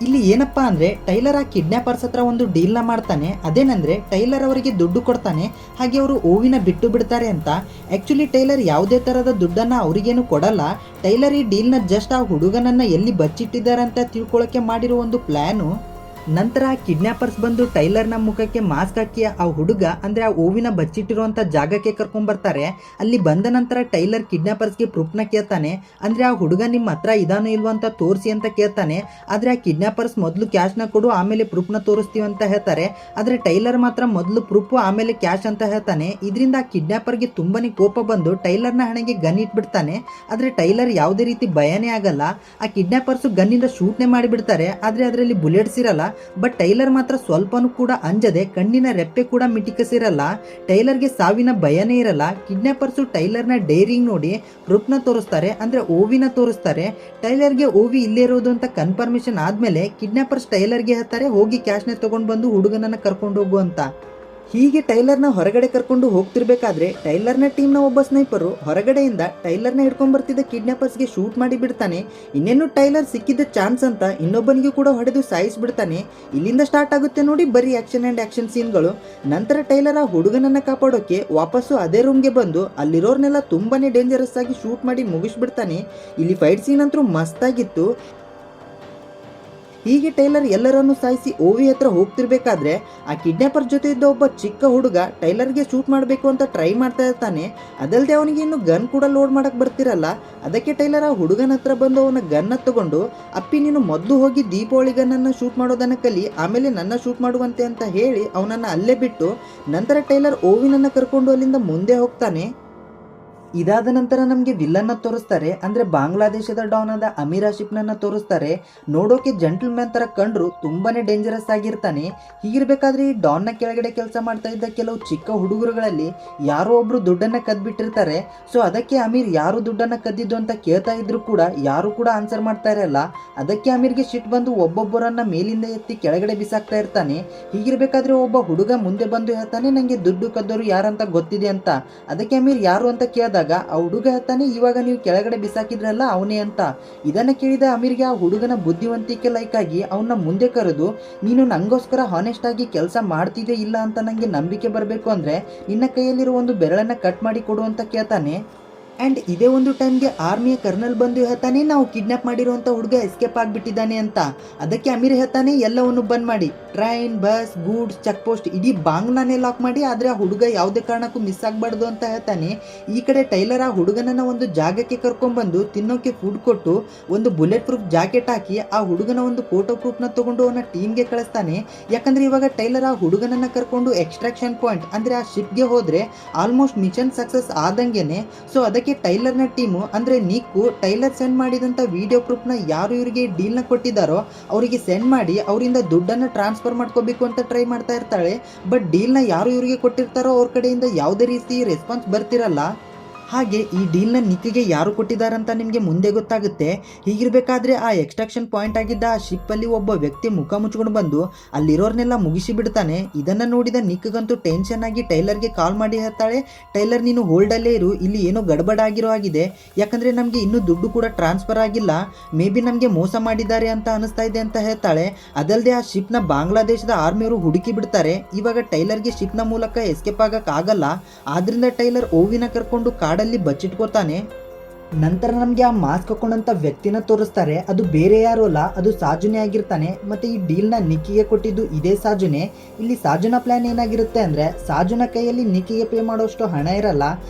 ಇಲ್ಲಿ ಏನಪ್ಪಾ ಅಂದ್ರೆ ಟೈಲರ್ ಆ ಕಿಡ್ನಾಪರ್ಸ್ ಹತ್ರ ಒಂದು ಡೀಲ್ ನ ಮಾಡ್ತಾನೆ. ಅದೇನಂದ್ರೆ ಟೈಲರ್ ಅವರಿಗೆ ದುಡ್ಡು ಕೊಡ್ತಾನೆ, ಹಾಗೆ ಅವರು ಓವಿನ ಬಿಟ್ಟು ಬಿಡ್ತಾರೆ ಅಂತ. ಆಕ್ಚುಲಿ ಟೈಲರ್ ಯಾವುದೇ ತರದ ದುಡ್ಡನ್ನ ಅವರಿಗೇನು ಕೊಡಲ್ಲ. ಟೈಲರ್ ಈ ಡೀಲ್ ನ ಜಸ್ಟ್ ಆ ಹುಡುಗನನ್ನ ಎಲ್ಲಿ ಬಚ್ಚಿಟ್ಟಿದ್ದಾರೆ ಅಂತ ತಿಳ್ಕೊಳ್ಳೋಕೆ ಮಾಡಿರೋ ಒಂದು ಪ್ಲಾನು. ನಂತರ ಕಿಡ್ನಾಪರ್ಸ್ ಬಂದು ಟೈಲರ್ನ ಮುಖಕ್ಕೆ ಮಾಸ್ಕ್ ಹಾಕಿ ಆ ಹುಡುಗ ಅಂದ್ರೆ ಆ ಓವಿನ ಬಚ್ಚಿಟ್ಟಿರುವಂತ ಜಾಗಕ್ಕೆ ಕರ್ಕೊಂಡ್ ಬರ್ತಾರೆ. ಅಲ್ಲಿ ಬಂದ ನಂತರ ಟೈಲರ್ ಕಿಡ್ನಾಪರ್ಸ್ಗೆ ಪ್ರೂಫ್ನ ಕೇಳ್ತಾನೆ, ಅಂದ್ರೆ ಆ ಹುಡುಗ ನಿಮ್ಮ ಹತ್ರ ಇದಾನೋ ಇಲ್ವೋ ಅಂತ ತೋರಿಸಿ ಅಂತ ಕೇಳ್ತಾನೆ. ಆದ್ರೆ ಆ ಕಿಡ್ನಾಪರ್ಸ್ ಮೊದಲು ಕ್ಯಾಶ್ನ ಕೊಡು ಆಮೇಲೆ ಪ್ರೂಫ್ನ ತೋರಿಸ್ತೀವಿ ಅಂತ ಹೇಳ್ತಾರೆ. ಆದ್ರೆ ಟೈಲರ್ ಮಾತ್ರ ಮೊದಲು ಪ್ರೂಫ್ ಆಮೇಲೆ ಕ್ಯಾಶ್ ಅಂತ ಹೇಳ್ತಾನೆ. ಇದರಿಂದ ಆ ಕಿಡ್ನಾಪರ್ಗೆ ತುಂಬಾನೇ ಕೋಪ ಬಂದು ಟೈಲರ್ನ ಹಣೆಗೆ ಗನ್ ಇಟ್ಬಿಡ್ತಾನೆ. ಆದ್ರೆ ಟೈಲರ್ ಯಾವುದೇ ರೀತಿ ಭಯನೇ ಆಗಲ್ಲ. ಆ ಕಿಡ್ನಾಪರ್ಸ್ ಗನ್ನಿಂದ ಶೂಟ್ನೇ ಮಾಡಿಬಿಡ್ತಾರೆ, ಆದ್ರೆ ಅದರಲ್ಲಿ ಬುಲೆಟ್ಸ್ ಇರಲ್ಲ. ಬಟ್ ಟೈಲರ್ ಮಾತ್ರ ಸ್ವಲ್ಪನೂ ಕೂಡ ಅಂಜದೆ ಕಣ್ಣಿನ ರೆಪ್ಪೆ ಕೂಡ ಮಿಟಿಕಸಿರಲ್ಲ. ಟೈಲರ್ಗೆ ಸಾವಿನ ಭಯನೇ ಇರಲ್ಲ. ಕಿಡ್ನಾಪರ್ಸು ಟೈಲರ್ನ ಡೇರಿಂಗ್ ನೋಡಿ ಪ್ರೂಫ್ನ ತೋರಿಸ್ತಾರೆ, ಅಂದ್ರೆ ಓವಿನ ತೋರಿಸ್ತಾರೆ. ಟೈಲರ್ಗೆ ಓವಿ ಇಲ್ಲೇ ಇರೋದು ಅಂತ ಕನ್ಫರ್ಮೇಶನ್ ಆದ್ಮೇಲೆ ಕಿಡ್ನಾಪರ್ಸ್ ಟೈಲರ್ಗೆ ಹೇಳ್ತಾರೆ, ಹೋಗಿ ಕ್ಯಾಶ್ನ ತಗೊಂಡು ಬಂದು ಹುಡುಗನನ್ನ ಕರ್ಕೊಂಡು ಹೋಗು ಅಂತ. ಹೀಗೆ ಟೈಲರ್ನ ಹೊರಗಡೆ ಕರ್ಕೊಂಡು ಹೋಗ್ತಿರ್ಬೇಕಾದ್ರೆ ಟೈಲರ್ನ ಟೀಮ್ನ ಒಬ್ಬ ಸ್ನೈಪರು ಹೊರಗಡೆಯಿಂದ ಟೈಲರ್ನ ಹಿಡ್ಕೊಂಡ್ ಬರ್ತಿದ್ದ ಕಿಡ್ನಾಪರ್ಸ್ಗೆ ಶೂಟ್ ಮಾಡಿ ಬಿಡ್ತಾನೆ. ಇನ್ನೇನು ಟೈಲರ್ ಸಿಕ್ಕಿದ್ದ ಚಾನ್ಸ್ ಅಂತ ಇನ್ನೊಬ್ಬನಿಗೂ ಕೂಡ ಹೊಡೆದು ಸಾಯಿಸ್ಬಿಡ್ತಾನೆ. ಇಲ್ಲಿಂದ ಸ್ಟಾರ್ಟ್ ಆಗುತ್ತೆ ನೋಡಿ ಬರೀ ಆಕ್ಷನ್ ಅಂಡ್ ಆಕ್ಷನ್ ಸೀನ್ಗಳು. ನಂತರ ಟೈಲರ್ ಆ ಹುಡುಗನನ್ನ ಕಾಪಾಡೋಕೆ ವಾಪಸ್ಸು ಅದೇ ರೂಮ್ಗೆ ಬಂದು ಅಲ್ಲಿರೋರ್ನೆಲ್ಲ ತುಂಬಾನೇ ಡೇಂಜರಸ್ ಆಗಿ ಶೂಟ್ ಮಾಡಿ ಮುಗಿಸ್ಬಿಡ್ತಾನೆ. ಇಲ್ಲಿ ಫೈಟ್ ಸೀನ್ ಅಂತೂ ಮಸ್ತಾಗಿತ್ತು. ಹೀಗೆ ಟೈಲರ್ ಎಲ್ಲರನ್ನು ಸಾಯಿಸಿ ಓವಿ ಹತ್ರ ಹೋಗ್ತಿರ್ಬೇಕಾದ್ರೆ ಆ ಕಿಡ್ನಾಪರ್ ಜೊತೆ ಇದ್ದ ಒಬ್ಬ ಚಿಕ್ಕ ಹುಡುಗ ಟೈಲರ್ಗೆ ಶೂಟ್ ಮಾಡಬೇಕು ಅಂತ ಟ್ರೈ ಮಾಡ್ತಾ ಇರ್ತಾನೆ. ಅದಲ್ಲದೆ ಅವನಿಗೆ ಇನ್ನು ಗನ್ ಕೂಡ ಲೋಡ್ ಮಾಡಕ್ ಬರ್ತಿರಲ್ಲ. ಅದಕ್ಕೆ ಟೈಲರ್ ಆ ಹುಡುಗನ ಹತ್ರ ಬಂದು ಅವನ ಗನ್ನ ತಗೊಂಡು, ಅಪ್ಪಿ ನೀನು ಮೊದಲು ಹೋಗಿ ದೀಪಾವಳಿ ಗನ್ನನ್ನು ಶೂಟ್ ಮಾಡೋದನ್ನ ಕಲಿ, ಆಮೇಲೆ ನನ್ನ ಶೂಟ್ ಮಾಡುವಂತೆ ಅಂತ ಹೇಳಿ ಅವನನ್ನ ಅಲ್ಲೇ ಬಿಟ್ಟು ನಂತರ ಟೈಲರ್ ಓವಿನನ್ನ ಕರ್ಕೊಂಡು ಅಲ್ಲಿಂದ ಮುಂದೆ ಹೋಗ್ತಾನೆ. ಇದಾದ ನಂತರ ನಮಗೆ ವಿಲ್ಲನ್ನ ತೋರಿಸ್ತಾರೆ, ಅಂದ್ರೆ ಬಾಂಗ್ಲಾದೇಶದ ಡಾನ್ ಆದ ಅಮೀರ್ ಆಶಿಫ್ನನ್ನ ತೋರಿಸ್ತಾರೆ. ನೋಡೋಕೆ ಜೆಂಟಲ್ಮ್ಯಾನ್ ತರ ಕಂಡ್ರು ತುಂಬಾನೇ ಡೇಂಜರಸ್ ಆಗಿರ್ತಾನೆ. ಹೀಗಿರ್ಬೇಕಾದ್ರೆ ಈ ಡಾನ್ನ ಕೆಳಗಡೆ ಕೆಲಸ ಮಾಡ್ತಾ ಇದ್ದ ಕೆಲವು ಚಿಕ್ಕ ಹುಡುಗರುಗಳಲ್ಲಿ ಯಾರೋ ಒಬ್ರು ದುಡ್ಡನ್ನ ಕದ್ಬಿಟ್ಟಿರ್ತಾರೆ. ಸೊ ಅದಕ್ಕೆ ಅಮೀರ್ ಯಾರು ದುಡ್ಡನ್ನ ಕದ್ದಿದ್ದು ಅಂತ ಕೇಳ್ತಾ ಇದ್ರು ಕೂಡ ಯಾರು ಕೂಡ ಆನ್ಸರ್ ಮಾಡ್ತಾ ಇರಲ್ಲ. ಅದಕ್ಕೆ ಅಮೀರ್ಗೆ ಶಿಟ್ ಬಂದು ಒಬ್ಬೊಬ್ಬರನ್ನ ಮೇಲಿಂದ ಎತ್ತಿ ಕೆಳಗಡೆ ಬಿಸಾಕ್ತಾ ಇರ್ತಾನೆ. ಹೀಗಿರ್ಬೇಕಾದ್ರೆ ಒಬ್ಬ ಹುಡುಗ ಮುಂದೆ ಬಂದು ಹೇಳ್ತಾನೆ, ನಂಗೆ ದುಡ್ಡು ಕದ್ದೋರು ಯಾರಂತ ಗೊತ್ತಿದೆ ಅಂತ. ಅದಕ್ಕೆ ಅಮೀರ್ ಯಾರು ಅಂತ ಕೇಳ್ದ ಆ ಹುಡುಗ ಹೇಳ್ತಾನೆ, ಇವಾಗ ನೀವು ಕೆಳಗಡೆ ಬಿಸಾಕಿದ್ರಲ್ಲ ಅವನೇ ಅಂತ. ಇದನ್ನ ಕೇಳಿದ ಅಮೀರ್ಗೆ ಆ ಹುಡುಗನ ಬುದ್ಧಿವಂತಿಕೆ ಲೈಕ್ ಆಗಿ ಅವನ್ನ ಮುಂದೆ ಕರೆದು, ನೀನು ನಂಗೋಸ್ಕರ ಹಾನೆಸ್ಟ್ ಆಗಿ ಕೆಲಸ ಮಾಡ್ತಿದೆ ಇಲ್ಲ ಅಂತ ನಂಗೆ ನಂಬಿಕೆ ಬರಬೇಕು ಅಂದ್ರೆ ನಿನ್ನ ಕೈಯಲ್ಲಿರೋ ಒಂದು ಬೆರಳನ್ನ ಕಟ್ ಮಾಡಿ ಕೊಡು ಅಂತ ಕೇಳ್ತಾನೆ. ಆ್ಯಂಡ್ ಇದೇ ಒಂದು ಟೈಮ್ಗೆ ಆರ್ಮಿಯ ಕರ್ನಲ್ ಬಂದು ಹೇಳ್ತಾನೆ, ನಾವು ಕಿಡ್ನಾಪ್ ಮಾಡಿರುವಂಥ ಹುಡುಗ ಎಸ್ಕೇಪ್ ಆಗಿಬಿಟ್ಟಿದ್ದಾನೆ ಅಂತ. ಅದಕ್ಕೆ ಅಮೀರ್ ಹೇಳ್ತಾನೆ, ಎಲ್ಲವನ್ನು ಬಂದ್ ಮಾಡಿ, train, bus, goods, check post ಇಡೀ ಬಾಂಗ್ಲಾನೇ ಲಾಕ್ ಮಾಡಿ, ಆದರೆ ಆ ಹುಡುಗ ಯಾವುದೇ ಕಾರಣಕ್ಕೂ ಮಿಸ್ ಆಗಬಾರ್ದು ಅಂತ ಹೇಳ್ತಾನೆ. ಈ ಕಡೆ ಟೈಲರ್ ಆ ಹುಡುಗನನ್ನ ಒಂದು ಜಾಗಕ್ಕೆ ಕರ್ಕೊಂಡ್ಬಂದು ತಿನ್ನೋಕೆ ಫುಡ್ ಕೊಟ್ಟು ಒಂದು ಬುಲೆಟ್ ಪ್ರೂಫ್ ಜಾಕೆಟ್ ಹಾಕಿ ಆ ಹುಡುಗನ ಒಂದು ಫೋಟೋ ಪ್ರೂಫ್ನ ತಗೊಂಡು ಅವನ ಟೀಮ್ಗೆ ಕಳಿಸ್ತಾನೆ. ಯಾಕಂದ್ರೆ ಇವಾಗ ಟೈಲರ್ ಆ ಹುಡುಗನನ್ನ ಕರ್ಕೊಂಡು ಎಕ್ಸ್ಟ್ರಾಕ್ಷನ್ ಪಾಯಿಂಟ್ ಅಂದ್ರೆ ಆ ಶಿಪ್ಗೆ ಹೋದ್ರೆ ಆಲ್ಮೋಸ್ಟ್ ಮಿಷನ್ ಸಕ್ಸಸ್ ಆದಂಗೆನೆ. ಸೊ ಅದಕ್ಕೆ ಟೈಲರ್ನ ಟೀಮು ಅಂದ್ರೆ ನಿಕ್ಕು ಟೈಲರ್ ಸೆಂಡ್ ಮಾಡಿದಂತ ವಿಡಿಯೋ ಪ್ರೂಫ್ನ ಯಾರು ಇವರಿಗೆ ಡೀಲ್ನ ಕೊಟ್ಟಿದ್ದಾರೋ ಅವರಿಗೆ ಸೆಂಡ್ ಮಾಡಿ ಅವರಿಂದ ದುಡ್ಡನ್ನು ಟ್ರಾನ್ಸ್ಫರ್ ಮಾಡ್ಕೋಬೇಕು ಅಂತ ಟ್ರೈ ಮಾಡ್ತಾ ಇರ್ತಾಳೆ. ಬಟ್ ಡೀಲ್ನ ಯಾರು ಇವರಿಗೆ ಕೊಟ್ಟಿರ್ತಾರೋ ಅವ್ರ ಕಡೆಯಿಂದ ಯಾವುದೇ ರೀತಿ ರೆಸ್ಪಾನ್ಸ್ ಬರ್ತಿರಲ್ಲ. ಹಾಗೆ ಈ ಡೀಲ್ನ ನಿಕ್ಕಿಗೆ ಯಾರು ಕೊಟ್ಟಿದ್ದಾರಂತ ನಿಮಗೆ ಮುಂದೆ ಗೊತ್ತಾಗುತ್ತೆ. ಹೀಗಿರಬೇಕಾದ್ರೆ ಆ ಎಕ್ಸ್ಟ್ರಾಕ್ಷನ್ ಪಾಯಿಂಟ್ ಆಗಿದ್ದ ಆ ಶಿಪ್ಪಲ್ಲಿ ಒಬ್ಬ ವ್ಯಕ್ತಿ ಮುಖ ಮುಚ್ಕೊಂಡು ಬಂದು ಅಲ್ಲಿರೋರ್ನೆಲ್ಲ ಮುಗಿಸಿ ಬಿಡ್ತಾನೆ. ಇದನ್ನು ನೋಡಿದ ನಿಕ್ಗಂತೂ ಟೆನ್ಷನ್ ಆಗಿ ಟೈಲರ್ಗೆ ಕಾಲ್ ಮಾಡಿ ಹೇಳ್ತಾಳೆ, ಟೈಲರ್ ನೀನು ಹೋಲ್ಡಲ್ಲೇ ಇರು, ಇಲ್ಲಿ ಏನೋ ಗಡಬಡ ಆಗಿರೋ ಆಗಿದೆ, ಯಾಕಂದರೆ ನಮಗೆ ಇನ್ನೂ ದುಡ್ಡು ಕೂಡ ಟ್ರಾನ್ಸ್ಫರ್ ಆಗಿಲ್ಲ, ಮೇ ಬಿ ನಮಗೆ ಮೋಸ ಮಾಡಿದ್ದಾರೆ ಅಂತ ಅನಿಸ್ತಾ ಇದೆ ಅಂತ ಹೇಳ್ತಾಳೆ. ಅದಲ್ಲದೆ ಆ ಶಿಪ್ನ ಬಾಂಗ್ಲಾದೇಶದ ಆರ್ಮಿಯವರು ಹುಡುಕಿ ಬಿಡ್ತಾರೆ. ಇವಾಗ ಟೈಲರ್ಗೆ ಶಿಪ್ನ ಮೂಲಕ ಎಸ್ಕೇಪ್ ಆಗಕ್ಕಾಗಲ್ಲ. ಆದ್ರಿಂದ ಟೈಲರ್ ಓವಿನ ಕರ್ಕೊಂಡು ಕಾಡಲ್ಲಿ ಬಚ್ಚಿಟ್ಕೋತಾನೆ. ನಂತರ ನಮಗೆ ಆ ಮಾಸ್ಕ್ ಹಾಕೊಂಡಂತ ವ್ಯಕ್ತಿನ ತೋರಿಸ್ತಾರೆ. ಅದು ಬೇರೆ ಯಾರು ಅಲ್ಲ, ಅದು ಸಾಜುನೇ ಆಗಿರ್ತಾನೆ. ಮತ್ತೆ ಈ ಡೀಲ್ನ ನಿಕ್ಕಿಗೆ ಕೊಟ್ಟಿದ್ದು ಇದೇ ಸಾಜುನೇ. ಇಲ್ಲಿ ಸಾಜುನ ಪ್ಲಾನ್ ಏನಾಗಿರುತ್ತೆ ಅಂದ್ರೆ, ಸಾಜುನ ಕೈಯಲ್ಲಿ ನಿಕ್ಕಿಗೆ ಪೇ ಮಾಡೋಷ್ಟು ಹಣ ಇರಲ್ಲ.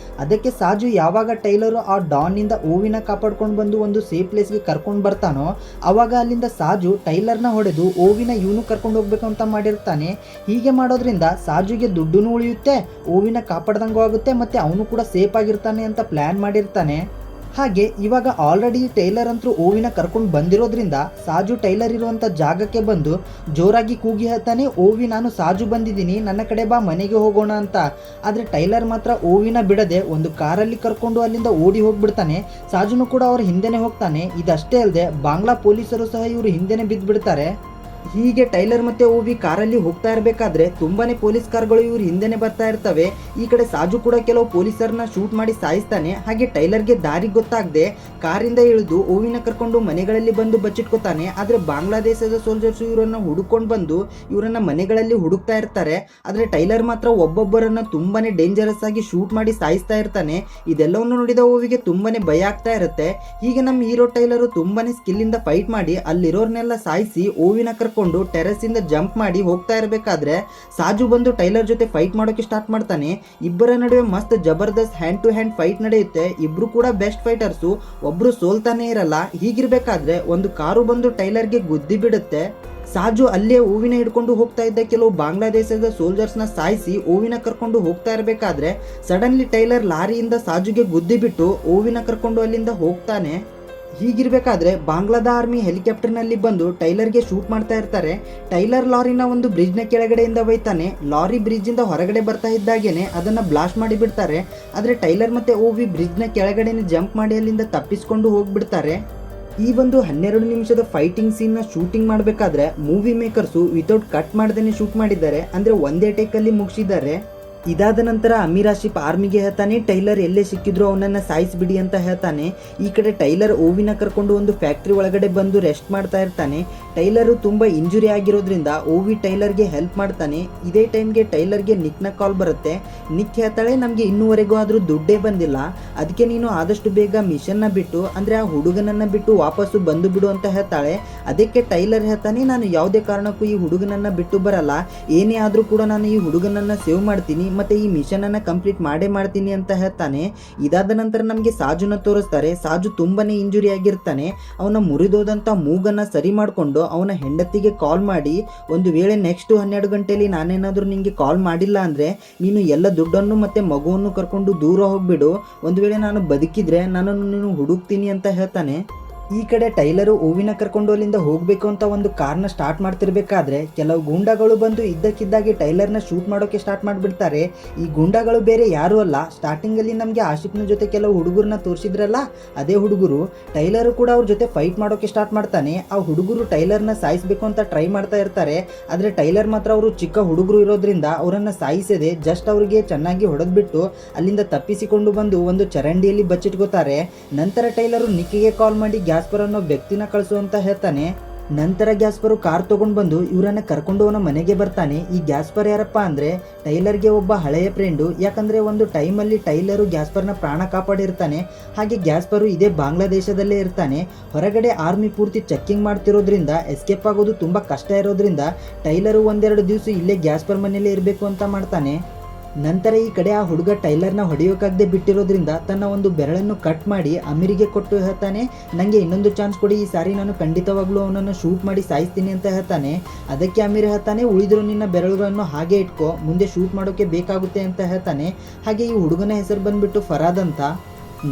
ಅದಕ್ಕೆ ಸಾಜು ಯಾವಾಗ ಟೈಲರು ಆ ಡಾನ್ ನಿಂದ ಓವಿನ ಕಾಪಾಡ್ಕೊಂಡು ಬಂದು ಒಂದು ಸೇಫ್ ಪ್ಲೇಸ್ಗೆ ಕರ್ಕೊಂಡು ಬರ್ತಾನೋ, ಅವಾಗ ಅಲ್ಲಿಂದ ಸಾಜು ಟೈಲರ್ನ ಹೊಡೆದು ಓವಿನ ಇವನು ಕರ್ಕೊಂಡು ಹೋಗ್ಬೇಕು ಅಂತ ಮಾಡಿರ್ತಾನೆ. ಹೀಗೆ ಮಾಡೋದ್ರಿಂದ ಸಾಜುಗೆ ದುಡ್ಡು ಉಳಿಯುತ್ತೆ, ಓವಿನ ಕಾಪಾಡ್ದಂಗೂ ಆಗುತ್ತೆ, ಮತ್ತೆ ಅವನು ಕೂಡ ಸೇಫ್ ಆಗಿರ್ತಾನೆ ಅಂತ ಪ್ಲಾನ್ ಮಾಡಿರ್ತಾನೆ. ಹಾಗೆ ಇವಾಗ ಆಲ್ರೆಡಿ ಟೈಲರ್ ಅಂತೂ ಓವಿನ ಕರ್ಕೊಂಡು ಬಂದಿರೋದ್ರಿಂದ ಸಾಜು ಟೈಲರ್ ಇರುವಂಥ ಜಾಗಕ್ಕೆ ಬಂದು ಜೋರಾಗಿ ಕೂಗಿ ಹೇಳ್ತಾನೆ, ಓವಿ ನಾನು ಸಾಜು ಬಂದಿದ್ದೀನಿ, ನನ್ನ ಕಡೆ ಬಾ ಮನೆಗೆ ಹೋಗೋಣ ಅಂತ. ಆದರೆ ಟೈಲರ್ ಮಾತ್ರ ಓವಿನ ಬಿಡದೆ ಒಂದು ಕಾರಲ್ಲಿ ಕರ್ಕೊಂಡು ಅಲ್ಲಿಂದ ಓಡಿ ಹೋಗ್ಬಿಡ್ತಾನೆ. ಸಾಜುನು ಕೂಡ ಅವ್ರ ಹಿಂದೆನೆ ಹೋಗ್ತಾನೆ. ಇದಷ್ಟೇ ಅಲ್ಲದೆ ಬಾಂಗ್ಲಾ ಪೊಲೀಸರು ಸಹ ಇವರು ಹಿಂದೆನೆ ಬಿದ್ದು ಬಿಡ್ತಾರೆ. ಹೀಗೆ ಟೈಲರ್ ಮತ್ತೆ ಓವಿ ಕಾರಲ್ಲಿ ಹೋಗ್ತಾ ಇರಬೇಕಾದ್ರೆ ತುಂಬಾನೇ ಪೊಲೀಸ್ ಕಾರ್ಗಳು ಇವ್ರ ಹಿಂದೆನೆ ಬರ್ತಾ ಇರ್ತವೆ. ಈ ಕಡೆ ಸಾಜು ಕೂಡ ಕೆಲವು ಪೊಲೀಸರನ್ನ ಶೂಟ್ ಮಾಡಿ ಸಾಯಿಸ್ತಾನೆ. ಹಾಗೆ ಟೈಲರ್ಗೆ ದಾರಿ ಗೊತ್ತಾಗದೆ ಕಾರಿಂದ ಇಳಿದು ಓವಿನ ಕರ್ಕೊಂಡು ಮನೆಗಳಲ್ಲಿ ಬಂದು ಬಚ್ಚಿಟ್ಕೋತಾನೆ. ಆದ್ರೆ ಬಾಂಗ್ಲಾದೇಶದ ಸೋಲ್ಜರ್ಸ್ ಇವರನ್ನ ಹುಡುಕೊಂಡು ಬಂದು ಇವರನ್ನ ಮನೆಗಳಲ್ಲಿ ಹುಡುಕ್ತಾ ಇರ್ತಾರೆ. ಆದ್ರೆ ಟೈಲರ್ ಮಾತ್ರ ಒಬ್ಬೊಬ್ಬರನ್ನ ತುಂಬಾನೇ ಡೇಂಜರಸ್ ಆಗಿ ಶೂಟ್ ಮಾಡಿ ಸಾಯಿಸ್ತಾ ಇರ್ತಾನೆ. ಇದೆಲ್ಲವನ್ನು ನೋಡಿದ ಓವಿಗೆ ತುಂಬಾನೇ ಭಯ ಆಗ್ತಾ ಇರುತ್ತೆ. ಹೀಗೆ ನಮ್ಮ ಹೀರೋ ಟೈಲರು ತುಂಬಾನೇ ಸ್ಕಿಲ್ ಇಂದ ಫೈಟ್ ಮಾಡಿ ಅಲ್ಲಿರೋರ್ನೆಲ್ಲ ಸಾಯಿಸಿ ಓವಿನ ಕರ್ಕೊಂಡು ಟೆರೆಸ್ ಇಂದ ಜಂಪ್ ಮಾಡಿ ಹೋಗ್ತಾ ಇರಬೇಕಾದ್ರೆ ಸಾಜು ಬಂದು ಟೈಲರ್ ಜೊತೆ ಫೈಟ್ ಮಾಡೋಕೆ ಸ್ಟಾರ್ಟ್ ಮಾಡ್ತಾನೆ. ಇಬ್ಬರ ನಡುವೆ ಮಸ್ತ್ ಜಬರ್ದಸ್ತ್ ಹ್ಯಾಂಡ್ ಟು ಹ್ಯಾಂಡ್ ಫೈಟ್ ನಡೆಯುತ್ತೆ. ಇಬ್ರು ಕೂಡ ಬೆಸ್ಟ್ ಫೈಟರ್ಸು, ಒಬ್ರು ಸೋಲ್ತಾನೆ ಇರಲ್ಲ. ಹೀಗಿರ್ಬೇಕಾದ್ರೆ ಒಂದು ಕಾರು ಬಂದು ಟೈಲರ್ಗೆ ಗುದ್ದಿ ಬಿಡುತ್ತೆ. ಸಾಜು ಅಲ್ಲೇ ಓವಿನ ಹಿಡ್ಕೊಂಡು ಹೋಗ್ತಾ ಇದ್ದ ಕೆಲವು ಬಾಂಗ್ಲಾದೇಶದ ಸೋಲ್ಜರ್ಸ್ನ ಸಾಯಿಸಿ ಓವಿನ ಕರ್ಕೊಂಡು ಹೋಗ್ತಾ ಇರಬೇಕಾದ್ರೆ ಸಡನ್ಲಿ ಟೈಲರ್ ಲಾರಿಯಿಂದ ಸಾಜುಗೆ ಗುದ್ದಿ ಬಿಟ್ಟು ಓವಿನ ಕರ್ಕೊಂಡು ಅಲ್ಲಿಂದ ಹೋಗ್ತಾನೆ. ಹೀಗಿರ್ಬೇಕಾದ್ರೆ ಬಾಂಗ್ಲಾದ ಆರ್ಮಿ ಹೆಲಿಕಾಪ್ಟರ್ನಲ್ಲಿ ಬಂದು ಟೈಲರ್ಗೆ ಶೂಟ್ ಮಾಡ್ತಾ ಇರ್ತಾರೆ. ಟೈಲರ್ ಲಾರಿನ ಒಂದು ಬ್ರಿಡ್ಜ್ನ ಕೆಳಗಡೆಯಿಂದ ಒಯ್ತಾನೆ. ಲಾರಿ ಬ್ರಿಡ್ಜಿಂದ ಹೊರಗಡೆ ಬರ್ತಾ ಇದ್ದಾಗೇನೆ ಅದನ್ನ ಬ್ಲಾಸ್ಟ್ ಮಾಡಿ ಬಿಡ್ತಾರೆ. ಆದರೆ ಟೈಲರ್ ಮತ್ತೆ ಓವಿ ಬ್ರಿಡ್ಜ್ನ ಕೆಳಗಡೆನೆ ಜಂಪ್ ಮಾಡಿ ಅಲ್ಲಿಂದ ತಪ್ಪಿಸ್ಕೊಂಡು ಹೋಗ್ಬಿಡ್ತಾರೆ. ಈ ಒಂದು 12 ನಿಮಿಷದ ಫೈಟಿಂಗ್ ಸೀನ್ನ ಶೂಟಿಂಗ್ ಮಾಡಬೇಕಾದ್ರೆ ಮೂವಿ ಮೇಕರ್ಸು ವಿತೌಟ್ ಕಟ್ ಮಾಡ್ದೇನೆ ಶೂಟ್ ಮಾಡಿದ್ದಾರೆ. ಅಂದರೆ ಒಂದೇ ಟೇಕಲ್ಲಿ ಮುಗಿಸಿದ್ದಾರೆ. ಇದಾದ ನಂತರ ಅಮೀರ್ ಆಸಿಫ್ ಆರ್ಮಿಗೆ ಹೇಳ್ತಾನೆ, ಟೈಲರ್ ಎಲ್ಲೇ ಸಿಕ್ಕಿದ್ರು ಅವನನ್ನ ಸಾಯಿಸ್ಬಿಡಿ ಅಂತ ಹೇಳ್ತಾನೆ. ಈ ಕಡೆ ಟೈಲರ್ ಓವಿನ ಕರ್ಕೊಂಡು ಒಂದು ಫ್ಯಾಕ್ಟ್ರಿ ಒಳಗಡೆ ಬಂದು ರೆಸ್ಟ್ ಮಾಡ್ತಾ ಇರ್ತಾನೆ. ಟೈಲರು ತುಂಬ ಇಂಜುರಿ ಆಗಿರೋದ್ರಿಂದ ಓವಿ ಟೈಲರ್ಗೆ ಹೆಲ್ಪ್ ಮಾಡ್ತಾನೆ. ಇದೇ ಟೈಮ್ಗೆ ಟೈಲರ್ಗೆ ನಿಕ್ನ ಕಾಲ್ ಬರುತ್ತೆ. ನಿಕ್ ಹೇಳ್ತಾಳೆ, ನಮಗೆ ಇನ್ನೂವರೆಗೂ ಆದರೂ ದುಡ್ಡೇ ಬಂದಿಲ್ಲ, ಅದಕ್ಕೆ ನೀನು ಆದಷ್ಟು ಬೇಗ ಮಿಷನ್ನ ಬಿಟ್ಟು ಅಂದರೆ ಆ ಹುಡುಗನನ್ನು ಬಿಟ್ಟು ವಾಪಸ್ಸು ಬಂದು ಬಿಡು ಅಂತ ಹೇಳ್ತಾಳೆ. ಅದಕ್ಕೆ ಟೈಲರ್ ಹೇಳ್ತಾನೆ, ನಾನು ಯಾವುದೇ ಕಾರಣಕ್ಕೂ ಈ ಹುಡುಗನನ್ನು ಬಿಟ್ಟು ಬರಲ್ಲ, ಏನೇ ಆದರೂ ಕೂಡ ನಾನು ಈ ಹುಡುಗನನ್ನು ಸೇವ್ ಮಾಡ್ತೀನಿ ಮತ್ತೆ ಈ ಮಿಷನ್ ಅನ್ನ ಕಂಪ್ಲೀಟ್ ಮಾಡೇ ಮಾಡ್ತೀನಿ ಅಂತ ಹೇಳ್ತಾನೆ. ಇದಾದ ನಂತರ ನಮಗೆ ಸಾಜುನ ತೋರಿಸ್ತಾರೆ. ಸಾಜು ತುಂಬಾನೇ ಇಂಜುರಿ ಆಗಿರ್ತಾನೆ. ಅವನ ಮುರಿದೋದಂತ ಮೂಗನ್ನ ಸರಿ ಮಾಡಿಕೊಂಡು ಅವನ ಹೆಂಡತಿಗೆ ಕಾಲ್ ಮಾಡಿ, ಒಂದು ವೇಳೆ ನೆಕ್ಸ್ಟ್ 12 ಗಂಟೆಯಲ್ಲಿ ನಾನೇನಾದ್ರೂ ನಿಂಗೆ ಕಾಲ್ ಮಾಡಿಲ್ಲ ಅಂದ್ರೆ ನೀನು ಎಲ್ಲ ದುಡ್ಡನ್ನು ಮತ್ತೆ ಮಗುವನ್ನು ಕರ್ಕೊಂಡು ದೂರ ಹೋಗ್ಬಿಡು, ಒಂದು ವೇಳೆ ನಾನು ಬದುಕಿದ್ರೆ ನಾನು ಹುಡುಕ್ತೀನಿ ಅಂತ ಹೇಳ್ತಾನೆ. ಈ ಕಡೆ ಟೈಲರು ಓವಿನ ಕರ್ಕೊಂಡು ಅಲ್ಲಿಂದ ಹೋಗಬೇಕು ಅಂತ ಒಂದು ಕಾರ್ನ ಸ್ಟಾರ್ಟ್ ಮಾಡ್ತಿರ್ಬೇಕಾದ್ರೆ ಕೆಲವು ಗೂಂಡಾಗಳು ಬಂದು ಇದ್ದಕ್ಕಿದ್ದಾಗೆ ಟೈಲರ್ನ ಶೂಟ್ ಮಾಡೋಕೆ ಸ್ಟಾರ್ಟ್ ಮಾಡಿಬಿಡ್ತಾರೆ. ಈ ಗೂಂಡಾಗಳು ಬೇರೆ ಯಾರೂ ಅಲ್ಲ, ಸ್ಟಾರ್ಟಿಂಗಲ್ಲಿ ನಮಗೆ ಆಶಿಫ್ನ ಜೊತೆ ಕೆಲವು ಹುಡುಗರನ್ನ ತೋರಿಸಿದ್ರಲ್ಲ ಅದೇ ಹುಡುಗರು. ಟೈಲರು ಕೂಡ ಅವ್ರ ಜೊತೆ ಫೈಟ್ ಮಾಡೋಕೆ ಸ್ಟಾರ್ಟ್ ಮಾಡ್ತಾನೆ. ಆ ಹುಡುಗರು ಟೈಲರ್ನ ಸಾಯಿಸಬೇಕು ಅಂತ ಟ್ರೈ ಮಾಡ್ತಾ ಇರ್ತಾರೆ. ಆದರೆ ಟೈಲರ್ ಮಾತ್ರ ಅವರು ಚಿಕ್ಕ ಹುಡುಗರು ಇರೋದ್ರಿಂದ ಅವರನ್ನು ಸಾಯಿಸದೆ ಜಸ್ಟ್ ಅವರಿಗೆ ಚೆನ್ನಾಗಿ ಹೊಡೆದ್ಬಿಟ್ಟು ಅಲ್ಲಿಂದ ತಪ್ಪಿಸಿಕೊಂಡು ಬಂದು ಒಂದು ಚರಂಡಿಯಲ್ಲಿ ಬಚ್ಚಿಟ್ಕೋತಾರೆ. ನಂತರ ಟೈಲರು ನಿಕ್ಕಿಗೆ ಕಾಲ್ ಮಾಡಿ ಗ್ಯಾಸ್ಪರ್ ಅನ್ನೋ ವ್ಯಕ್ತಿನ ಕಳಿಸು ಅಂತ ಹೇಳ್ತಾನೆ. ನಂತರ ಗ್ಯಾಸ್ಪರು ಕಾರ್ ತಗೊಂಡು ಬಂದು ಇವರನ್ನ ಕರ್ಕೊಂಡು ಅವನ ಮನೆಗೆ ಬರ್ತಾನೆ. ಈ ಗ್ಯಾಸ್ಪರ್ ಯಾರಪ್ಪ ಅಂದ್ರೆ ಟೈಲರ್ಗೆ ಒಬ್ಬ ಹಳೆಯ ಫ್ರೆಂಡು. ಯಾಕಂದ್ರೆ ಒಂದು ಟೈಮಲ್ಲಿ ಟೈಲರು ಗ್ಯಾಸ್ಪರ್ನ ಪ್ರಾಣ ಕಾಪಾಡಿರ್ತಾನೆ. ಹಾಗೆ ಗ್ಯಾಸ್ಪರು ಇದೇ ಬಾಂಗ್ಲಾದೇಶದಲ್ಲೇ ಇರ್ತಾನೆ. ಹೊರಗಡೆ ಆರ್ಮಿ ಪೂರ್ತಿ ಚೆಕ್ಕಿಂಗ್ ಮಾಡ್ತಿರೋದ್ರಿಂದ ಎಸ್ಕೇಪ್ ಆಗೋದು ತುಂಬಾ ಕಷ್ಟ ಇರೋದ್ರಿಂದ ಟೈಲರು ಒಂದೆರಡು ದಿವಸ ಇಲ್ಲೇ ಗ್ಯಾಸ್ಪರ್ ಮನೆಯಲ್ಲೇ ಇರಬೇಕು ಅಂತ ಮಾಡ್ತಾನೆ. ನಂತರ ಈ ಕಡೆ ಆ ಹುಡುಗ ಟೈಲರ್ನ ಹೊಡೆಯೋಕ್ಕಾಗದೆ ಬಿಟ್ಟಿರೋದ್ರಿಂದ ತನ್ನ ಒಂದು ಬೆರಳನ್ನು ಕಟ್ ಮಾಡಿ ಅಮೀರಿಗೆ ಕೊಟ್ಟು ಹೇಳ್ತಾನೆ, ನನಗೆ ಇನ್ನೊಂದು ಚಾನ್ಸ್ ಕೊಡಿ, ಈ ಸಾರಿ ನಾನು ಖಂಡಿತವಾಗ್ಲೂ ಅವನನ್ನು ಶೂಟ್ ಮಾಡಿ ಸಾಯಿಸ್ತೀನಿ ಅಂತ ಹೇಳ್ತಾನೆ. ಅದಕ್ಕೆ ಅಮೀರ್ ಹೇಳ್ತಾನೆ, ಉಳಿದ್ರು ನಿನ್ನ ಬೆರಳುಗಳನ್ನು ಹಾಗೆ ಇಟ್ಕೋ, ಮುಂದೆ ಶೂಟ್ ಮಾಡೋಕೆ ಬೇಕಾಗುತ್ತೆ ಅಂತ ಹೇಳ್ತಾನೆ. ಹಾಗೆ ಈ ಹುಡುಗನ ಹೆಸರು ಬಂದ್ಬಿಟ್ಟು ಫರಾದ್ ಅಂತ.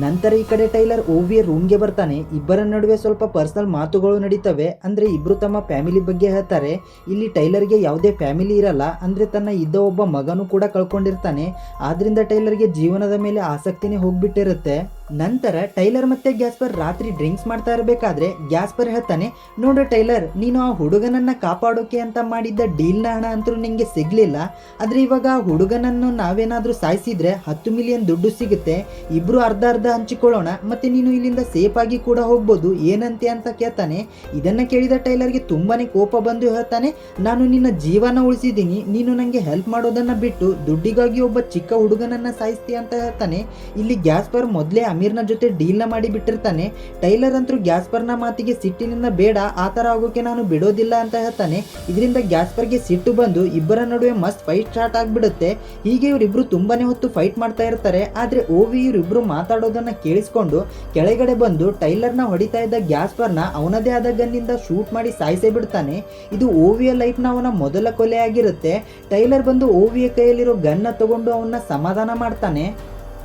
ನಂತರ ಈ ಕಡೆ ಟೈಲರ್ ಓವಿಯ ರೂಮ್ಗೆ ಬರ್ತಾನೆ. ಇಬ್ಬರ ನಡುವೆ ಸ್ವಲ್ಪ ಪರ್ಸನಲ್ ಮಾತುಗಳು ನಡೀತವೆ. ಅಂದ್ರೆ ಇಬ್ರು ತಮ್ಮ ಫ್ಯಾಮಿಲಿ ಬಗ್ಗೆ ಹೇಳ್ತಾರೆ. ಇಲ್ಲಿ ಟೈಲರ್ಗೆ ಯಾವುದೇ ಫ್ಯಾಮಿಲಿ ಇರಲ್ಲ. ಅಂದ್ರೆ ತನ್ನ ಇದ್ದ ಒಬ್ಬ ಮಗನೂ ಕೂಡ ಕಳ್ಕೊಂಡಿರ್ತಾನೆ. ಆದ್ರಿಂದ ಟೈಲರ್ಗೆ ಜೀವನದ ಮೇಲೆ ಆಸಕ್ತಿನೇ ಹೋಗ್ಬಿಟ್ಟಿರುತ್ತೆ. ನಂತರ ಟೈಲರ್ ಮತ್ತೆ ಗ್ಯಾಸ್ಪರ್ ರಾತ್ರಿ ಡ್ರಿಂಕ್ಸ್ ಮಾಡ್ತಾ ಇರಬೇಕಾದ್ರೆ ಗ್ಯಾಸ್ಪರ್ ಹೇಳ್ತಾನೆ, ನೋಡು ಟೈಲರ್, ನೀನು ಆ ಹುಡುಗನನ್ನ ಕಾಪಾಡೋಕೆ ಅಂತ ಮಾಡಿದ್ದ ಡೀಲ್ನ ಹಣ ಅಂತೂ ನಿಂಗೆ ಸಿಗ್ಲಿಲ್ಲ. ಆದ್ರೆ ಇವಾಗ ಆ ಹುಡುಗನನ್ನು ನಾವೇನಾದ್ರೂ ಸಾಯಿಸಿದ್ರೆ 10 ಮಿಲಿಯನ್ ದುಡ್ಡು ಸಿಗುತ್ತೆ. ಇಬ್ರು ಅರ್ಧ ಅರ್ಧ ಹಂಚಿಕೊಳ್ಳೋಣ, ಮತ್ತೆ ನೀನು ಇಲ್ಲಿಂದ ಸೇಫ್ ಆಗಿ ಕೂಡ ಹೋಗ್ಬೋದು, ಏನಂತೆ ಅಂತ ಕೇಳ್ತಾನೆ. ಇದನ್ನ ಕೇಳಿದ ಟೈಲರ್ಗೆ ತುಂಬಾನೇ ಕೋಪ ಬಂದು ಹೇಳ್ತಾನೆ, ನಾನು ನಿನ್ನ ಜೀವನ ಉಳಿಸಿದ್ದೀನಿ, ನೀನು ನಂಗೆ ಹೆಲ್ಪ್ ಮಾಡೋದನ್ನ ಬಿಟ್ಟು ದುಡ್ಡಿಗಾಗಿ ಒಬ್ಬ ಚಿಕ್ಕ ಹುಡುಗನನ್ನ ಸಾಯಿಸ್ತೀಯ ಅಂತ ಹೇಳ್ತಾನೆ. ಇಲ್ಲಿ ಗ್ಯಾಸ್ಪರ್ ಮೊದಲೇ ಅಮೀರ್ನ ಜೊತೆ ಡೀಲ್ನ ಮಾಡಿ ಬಿಟ್ಟಿರ್ತಾನೆ. ಟೈಲರ್ ಅಂತೂ ಗ್ಯಾಸ್ಪರ್ನ ಮಾತಿಗೆ ಸಿಟ್ಟಿನಿಂದ ಬೇಡ, ಆ ಥರ ಆಗೋಕೆ ನಾನು ಬಿಡೋದಿಲ್ಲ ಅಂತ ಹೇಳ್ತಾನೆ. ಇದರಿಂದ ಗ್ಯಾಸ್ಪರ್ಗೆ ಸಿಟ್ಟು ಬಂದು ಇಬ್ಬರ ನಡುವೆ ಮಸ್ತ್ ಫೈಟ್ ಸ್ಟಾರ್ಟ್ ಆಗಿಬಿಡುತ್ತೆ. ಹೀಗೆ ಇವರಿಬ್ರು ತುಂಬಾನೇ ಹೊತ್ತು ಫೈಟ್ ಮಾಡ್ತಾ ಇರ್ತಾರೆ. ಆದ್ರೆ ಓವಿ ಇವರಿಬ್ರು ಮಾತಾಡೋದನ್ನ ಕೇಳಿಸ್ಕೊಂಡು ಕೆಳಗಡೆ ಬಂದು ಟೈಲರ್ನ ಹೊಡಿತಾ ಇದ್ದ ಗ್ಯಾಸ್ಪರ್ನ ಅವನದೇ ಆದ ಗನ್ನಿಂದ ಶೂಟ್ ಮಾಡಿ ಸಾಯಿಸೇ ಬಿಡ್ತಾನೆ. ಇದು ಓವಿಯ ಲೈಫ್ನ ಅವನ ಮೊದಲ ಕೊಲೆ ಆಗಿರುತ್ತೆ. ಟೈಲರ್ ಬಂದು ಓವಿಯ ಕೈಯಲ್ಲಿರೋ ಗನ್ನ ತಗೊಂಡು ಅವನ್ನ ಸಮಾಧಾನ ಮಾಡ್ತಾನೆ.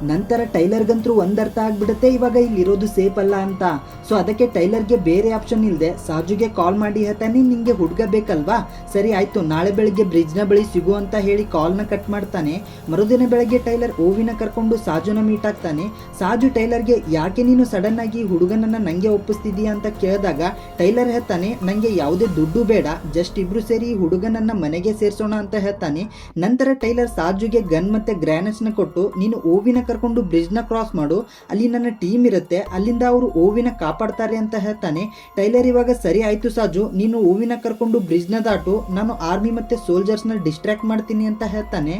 ನಂತರ ಟೈಲರ್ಗಂತೂ ಒಂದರ್ಥ ಆಗ್ಬಿಡುತ್ತೆ, ಇವಾಗ ಇಲ್ಲಿರೋದು ಸೇಫ್ ಅಲ್ಲ ಅಂತ. ಸೊ ಅದಕ್ಕೆ ಟೈಲರ್ಗೆ ಬೇರೆ ಆಪ್ಷನ್ ಇಲ್ಲದೆ ಸಾಜುಗೆ ಕಾಲ್ ಮಾಡಿ ಹೇಳ್ತಾನೆ, ನಿಂಗೆ ಹುಡುಗ ಬೇಕಲ್ವಾ, ಸರಿ ಆಯ್ತು, ನಾಳೆ ಬೆಳಿಗ್ಗೆ ಬ್ರಿಡ್ಜ್ನ ಬಳಿ ಸಿಗು ಅಂತ ಹೇಳಿ ಕಾಲ್ನ ಕಟ್ ಮಾಡ್ತಾನೆ. ಮರುದಿನ ಬೆಳಗ್ಗೆ ಟೈಲರ್ ಓವಿನ ಕರ್ಕೊಂಡು ಸಾಜುನ ಮೀಟ್ ಆಗ್ತಾನೆ. ಸಾಜು ಟೈಲರ್ಗೆ ಯಾಕೆ ನೀನು ಸಡನ್ ಆಗಿ ಹುಡುಗನನ್ನ ನಂಗೆ ಒಪ್ಪಿಸ್ತಿದೀಯ ಅಂತ ಕೇಳಿದಾಗ ಟೈಲರ್ ಹೇಳ್ತಾನೆ, ನಂಗೆ ಯಾವುದೇ ದುಡ್ಡು ಬೇಡ, ಜಸ್ಟ್ ಇಬ್ರು ಸೇರಿ ಹುಡುಗನನ್ನ ಮನೆಗೆ ಸೇರ್ಸೋಣ ಅಂತ ಹೇಳ್ತಾನೆ. ನಂತರ ಟೈಲರ್ ಸಾಜುಗೆ ಗನ್ ಮತ್ತೆ ಗ್ರಾನೇಡ್ಸ್ನ ಕೊಟ್ಟು, ನೀನು ಓವಿನ ಕರ್ಕೊಂಡು ಬ್ರಿಡ್ಜ್ನ ಕ್ರಾಸ್ ಮಾಡು, ಅಲ್ಲಿ ನನ್ನ ಟೀಮ್ ಇರುತ್ತೆ, ಅಲ್ಲಿಂದ ಅವರು ಓವಿನ ಕಾಪಾಡ್ತಾರೆ ಅಂತ ಹೇಳ್ತಾನೆ. ಟೈಲರ್ ಇವಾಗ ಸರಿ ಆಯ್ತು ಸಾಜು, ನೀನು ಓವಿನ ಕರ್ಕೊಂಡು ಬ್ರಿಡ್ಜ್ನ ದಾಟು, ನಾನು ಆರ್ಮಿ ಮತ್ತೆ ಸೋಲ್ಜರ್ಸ್ನ ಡಿಸ್ಟ್ರಾಕ್ಟ್ ಮಾಡ್ತೀನಿ ಅಂತ ಹೇಳ್ತಾನೆ.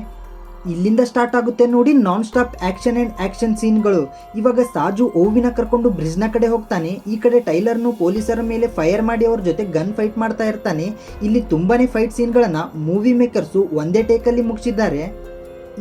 ಇಲ್ಲಿಂದ ಸ್ಟಾರ್ಟ್ ಆಗುತ್ತೆ ನೋಡಿ non stop action and action ಸೀನ್ಗಳು. ಇವಾಗ ಸಾಜು ಓವಿನ ಕರ್ಕೊಂಡು ಬ್ರಿಡ್ಜ್ನ ಕಡೆ ಹೋಗ್ತಾನೆ. ಈ ಕಡೆ ಟೈಲರ್ನು ಪೊಲೀಸರ ಮೇಲೆ ಫೈರ್ ಮಾಡಿ ಅವ್ರ ಜೊತೆ ಗನ್ ಫೈಟ್ ಮಾಡ್ತಾ ಇರ್ತಾನೆ. ಇಲ್ಲಿ ತುಂಬಾನೇ ಫೈಟ್ ಸೀನ್ಗಳನ್ನ ಮೂವಿ ಮೇಕರ್ಸು ಒಂದೇ ಟೇಕಲ್ಲಿ ಮುಗಿಸಿದ್ದಾರೆ.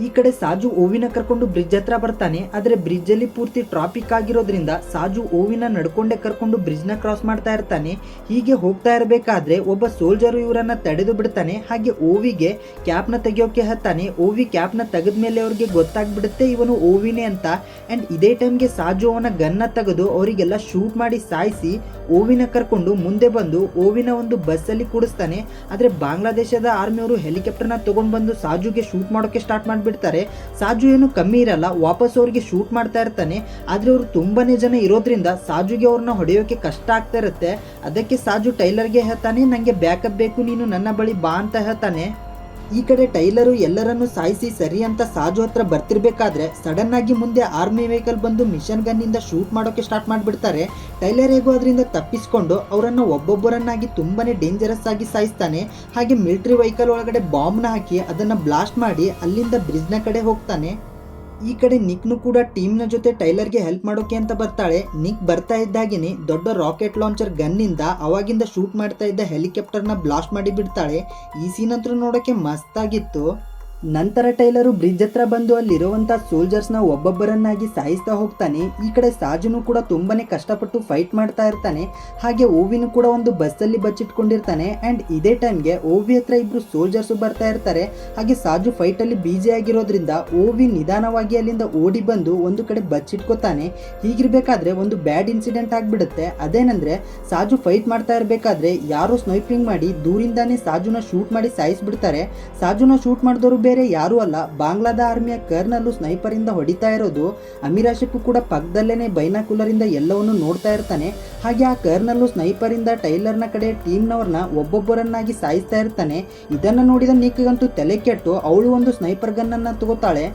ಈ ಕಡೆ ಸಾಜು ಓವಿನ ಕರ್ಕೊಂಡು ಬ್ರಿಡ್ಜ್ ಹತ್ರ ಬರ್ತಾನೆ. ಆದ್ರೆ ಬ್ರಿಡ್ಜ್ ಅಲ್ಲಿ ಪೂರ್ತಿ ಟ್ರಾಫಿಕ್ ಆಗಿರೋದ್ರಿಂದ ಸಾಜು ಓವಿನ ನಡ್ಕೊಂಡೆ ಕರ್ಕೊಂಡು ಬ್ರಿಡ್ಜ್ನ ಕ್ರಾಸ್ ಮಾಡ್ತಾ ಇರ್ತಾನೆ. ಹೀಗೆ ಹೋಗ್ತಾ ಇರಬೇಕಾದ್ರೆ ಒಬ್ಬ ಸೋಲ್ಜರು ಇವರನ್ನ ತಡೆದು ಬಿಡ್ತಾನೆ. ಹಾಗೆ ಓವಿಗೆ ಕ್ಯಾಪ್ನ ತೆಗಿಯೋಕೆ ಹತ್ತಾನೆ. ಓವಿ ಕ್ಯಾಪ್ನ ತೆಗೆದ ಮೇಲೆ ಅವ್ರಿಗೆ ಗೊತ್ತಾಗ್ಬಿಡುತ್ತೆ ಇವನು ಓವಿನೇ ಅಂತ. ಅಂಡ್ ಇದೇ ಟೈಮ್ಗೆ ಸಾಜು ಅವನ ಗನ್ನ ತೆಗೆದು ಅವರಿಗೆಲ್ಲ ಶೂಟ್ ಮಾಡಿ ಸಾಯಿಸಿ ಓವಿನ ಕರ್ಕೊಂಡು ಮುಂದೆ ಬಂದು ಓವಿನ ಒಂದು ಬಸ್ ಅಲ್ಲಿ ಕೂಡಿಸ್ತಾನೆ. ಆದ್ರೆ ಬಾಂಗ್ಲಾದೇಶದ ಆರ್ಮಿಯವರು ಹೆಲಿಕಾಪ್ಟರ್ನ ತಗೊಂಡ್ ಬಂದು ಸಾಜುಗೆ ಶೂಟ್ ಮಾಡೋಕೆ ಸ್ಟಾರ್ಟ್ ಬಿಡ್ತಾರೆ. ಸಾಜು ಏನು ಕಮ್ಮಿ ಇರಲ್ಲ, ವಾಪಸ್ ಅವ್ರಿಗೆ ಶೂಟ್ ಮಾಡ್ತಾ ಇರ್ತಾನೆ. ಆದ್ರೆ ಅವರು ತುಂಬಾನೇ ಜನ ಇರೋದ್ರಿಂದ ಸಾಜುಗೆ ಅವ್ರನ್ನ ಹೊಡೆಯೋಕೆ ಕಷ್ಟ ಆಗ್ತಾ ಇರುತ್ತೆ. ಅದಕ್ಕೆ ಸಾಜು ಟೈಲರ್ಗೆ ಹೇಳ್ತಾನೆ, ನಂಗೆ ಬ್ಯಾಕಪ್ ಬೇಕು, ನೀನು ನನ್ನ ಬಳಿ ಬಾ ಅಂತ ಹೇಳ್ತಾನೆ. ಈ ಕಡೆ ಟೈಲರು ಎಲ್ಲರನ್ನು ಸಾಯಿಸಿ ಸರಿ ಅಂತ ಸಾಜು ಹತ್ರ ಬರ್ತಿರ್ಬೇಕಾದ್ರೆ ಸಡನ್ ಆಗಿ ಮುಂದೆ ಆರ್ಮಿ ವೆಹಿಕಲ್ ಬಂದು ಮಿಷನ್ ಗನ್ನಿಂದ ಶೂಟ್ ಮಾಡೋಕೆ ಸ್ಟಾರ್ಟ್ ಮಾಡಿಬಿಡ್ತಾರೆ. ಟೈಲರ್ ಹೇಗೋ ಅದರಿಂದ ತಪ್ಪಿಸ್ಕೊಂಡು ಅವರನ್ನು ಒಬ್ಬೊಬ್ಬರನ್ನಾಗಿ ತುಂಬಾನೇ ಡೇಂಜರಸ್ ಆಗಿ ಸಾಯಿಸ್ತಾನೆ. ಹಾಗೆ ಮಿಲಿಟರಿ ವೆಹಿಕಲ್ ಒಳಗಡೆ ಬಾಂಬ್ನ ಹಾಕಿ ಅದನ್ನ ಬ್ಲಾಸ್ಟ್ ಮಾಡಿ ಅಲ್ಲಿಂದ ಬ್ರಿಡ್ಜ್ನ ಕಡೆ ಹೋಗ್ತಾನೆ. ಈ ಕಡೆ ನಿಕ್ನು ಕೂಡ ಟೀಮ್ನ ಜೊತೆ ಟೈಲರ್ಗೆ ಹೆಲ್ಪ್ ಮಾಡೋಕೆ ಅಂತ ಬರ್ತಾಳೆ. ನಿಕ್ ಬರ್ತಾ ಇದ್ದಾಗೇನೆ ದೊಡ್ಡ ರಾಕೆಟ್ ಲಾಂಚರ್ ಗನ್ನಿಂದ ಅವಾಗಿಂದ ಶೂಟ್ ಮಾಡ್ತಾ ಇದ್ದ ಹೆಲಿಕಾಪ್ಟರ್ನ ಬ್ಲಾಸ್ಟ್ ಮಾಡಿ ಬಿಡ್ತಾಳೆ. ಈ ಸೀನ್ ಅಂತೂ ನೋಡೋಕೆ ಮಸ್ತಾಗಿತ್ತು. ನಂತರ ಟೈಲರು ಬ್ರಿಡ್ಜ್ ಹತ್ರ ಬಂದು ಅಲ್ಲಿರುವಂಥ ಸೋಲ್ಜರ್ಸ್ನ ಒಬ್ಬೊಬ್ಬರನ್ನಾಗಿ ಸಾಯಿಸ್ತಾ ಹೋಗ್ತಾನೆ. ಈ ಕಡೆ ಸಾಜುನು ಕೂಡ ತುಂಬಾನೇ ಕಷ್ಟಪಟ್ಟು ಫೈಟ್ ಮಾಡ್ತಾ ಇರ್ತಾನೆ. ಹಾಗೆ ಓವಿನು ಕೂಡ ಒಂದು ಬಸ್ಸಲ್ಲಿ ಬಚ್ಚಿಟ್ಕೊಂಡಿರ್ತಾನೆ. ಆ್ಯಂಡ್ ಇದೇ ಟೈಮ್ಗೆ ಓವಿ ಹತ್ರ ಇಬ್ರು ಸೋಲ್ಜರ್ಸು ಬರ್ತಾ ಇರ್ತಾರೆ. ಹಾಗೆ ಸಾಜು ಫೈಟಲ್ಲಿ ಬಿಜಿ ಆಗಿರೋದ್ರಿಂದ ಓವಿ ನಿಧಾನವಾಗಿ ಅಲ್ಲಿಂದ ಓಡಿ ಬಂದು ಒಂದು ಕಡೆ ಬಚ್ಚಿಟ್ಕೋತಾನೆ. ಹೀಗಿರ್ಬೇಕಾದ್ರೆ ಒಂದು ಬ್ಯಾಡ್ ಇನ್ಸಿಡೆಂಟ್ ಆಗಿಬಿಡುತ್ತೆ. ಅದೇನಂದ್ರೆ ಸಾಜು ಫೈಟ್ ಮಾಡ್ತಾ ಇರಬೇಕಾದ್ರೆ ಯಾರೋ ಸ್ನೈಪಿಂಗ್ ಮಾಡಿ ದೂರಿಂದಾನೇ ಸಾಜುನ ಶೂಟ್ ಮಾಡಿ ಸಾಯಿಸ್ಬಿಡ್ತಾರೆ. ಸಾಜುನ ಶೂಟ್ ಮಾಡಿದವರು ಬೇರೆ ಯಾರು ಅಲ್ಲ, ಬಾಂಗ್ಲಾದ ಆರ್ಮಿಯ ಕರ್ನಲ್ ಸ್ನೈಪರ್ ಇಂದ ಹೊಡಿತಾ ಇರೋದು. ಅಮೀರ್ ಆಶಿಫ್ ಕೂಡ ಪಕ್ಕದಲ್ಲೇನೆ ಬೈನಾಕುಲರ್ ಇಂದ ಎಲ್ಲವನ್ನು ನೋಡ್ತಾ ಇರ್ತಾನೆ. ಹಾಗೆ ಆ ಕರ್ನಲ್ ಸ್ನೈಪರ್ ಇಂದ ಟೈಲರ್ನ ಕಡೆ ಟೀಮ್ನವ್ರನ್ನ ಒಬ್ಬೊಬ್ಬರನ್ನಾಗಿ ಸಾಯಿಸ್ತಾ ಇರ್ತಾನೆ. ಇದನ್ನ ನೋಡಿದ ನಿಕ್ಗಂತೂ ತಲೆ ಕೆಟ್ಟು ಅವಳು ಒಂದು ಸ್ನೈಪರ್ ಗನ್ ಅನ್ನ ತಗೋತಾಳೆ.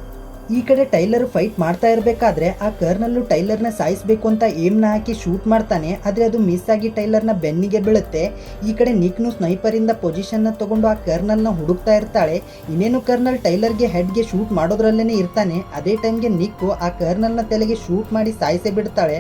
ಈ ಕಡೆ ಟೈಲರ್ ಫೈಟ್ ಮಾಡ್ತಾ ಇರಬೇಕಾದ್ರೆ ಆ ಕರ್ನಲ್ಲು ಟೈಲರ್ನ ಸಾಯಿಸಬೇಕು ಅಂತ ಏಮ್ನ ಹಾಕಿ ಶೂಟ್ ಮಾಡ್ತಾನೆ. ಆದರೆ ಅದು ಮಿಸ್ ಆಗಿ ಟೈಲರ್ನ ಬೆನ್ನಿಗೆ ಬೀಳುತ್ತೆ. ಈ ಕಡೆ ನಿಕ್ನು ಸ್ನೈಪರಿಂದ ಪೊಸಿಷನ್ನ ತಗೊಂಡು ಆ ಕರ್ನಲ್ನ ಹುಡುಕ್ತಾ ಇರ್ತಾಳೆ. ಇನ್ನೇನು ಕರ್ನಲ್ ಟೈಲರ್ಗೆ ಹೆಡ್ಗೆ ಶೂಟ್ ಮಾಡೋದ್ರಲ್ಲೇ ಇರ್ತಾನೆ. ಅದೇ ಟೈಮ್ಗೆ ನಿಕ್ಕು ಆ ಕರ್ನಲ್ನ ತಲೆಗೆ ಶೂಟ್ ಮಾಡಿ ಸಾಯಿಸೇ ಬಿಡ್ತಾಳೆ.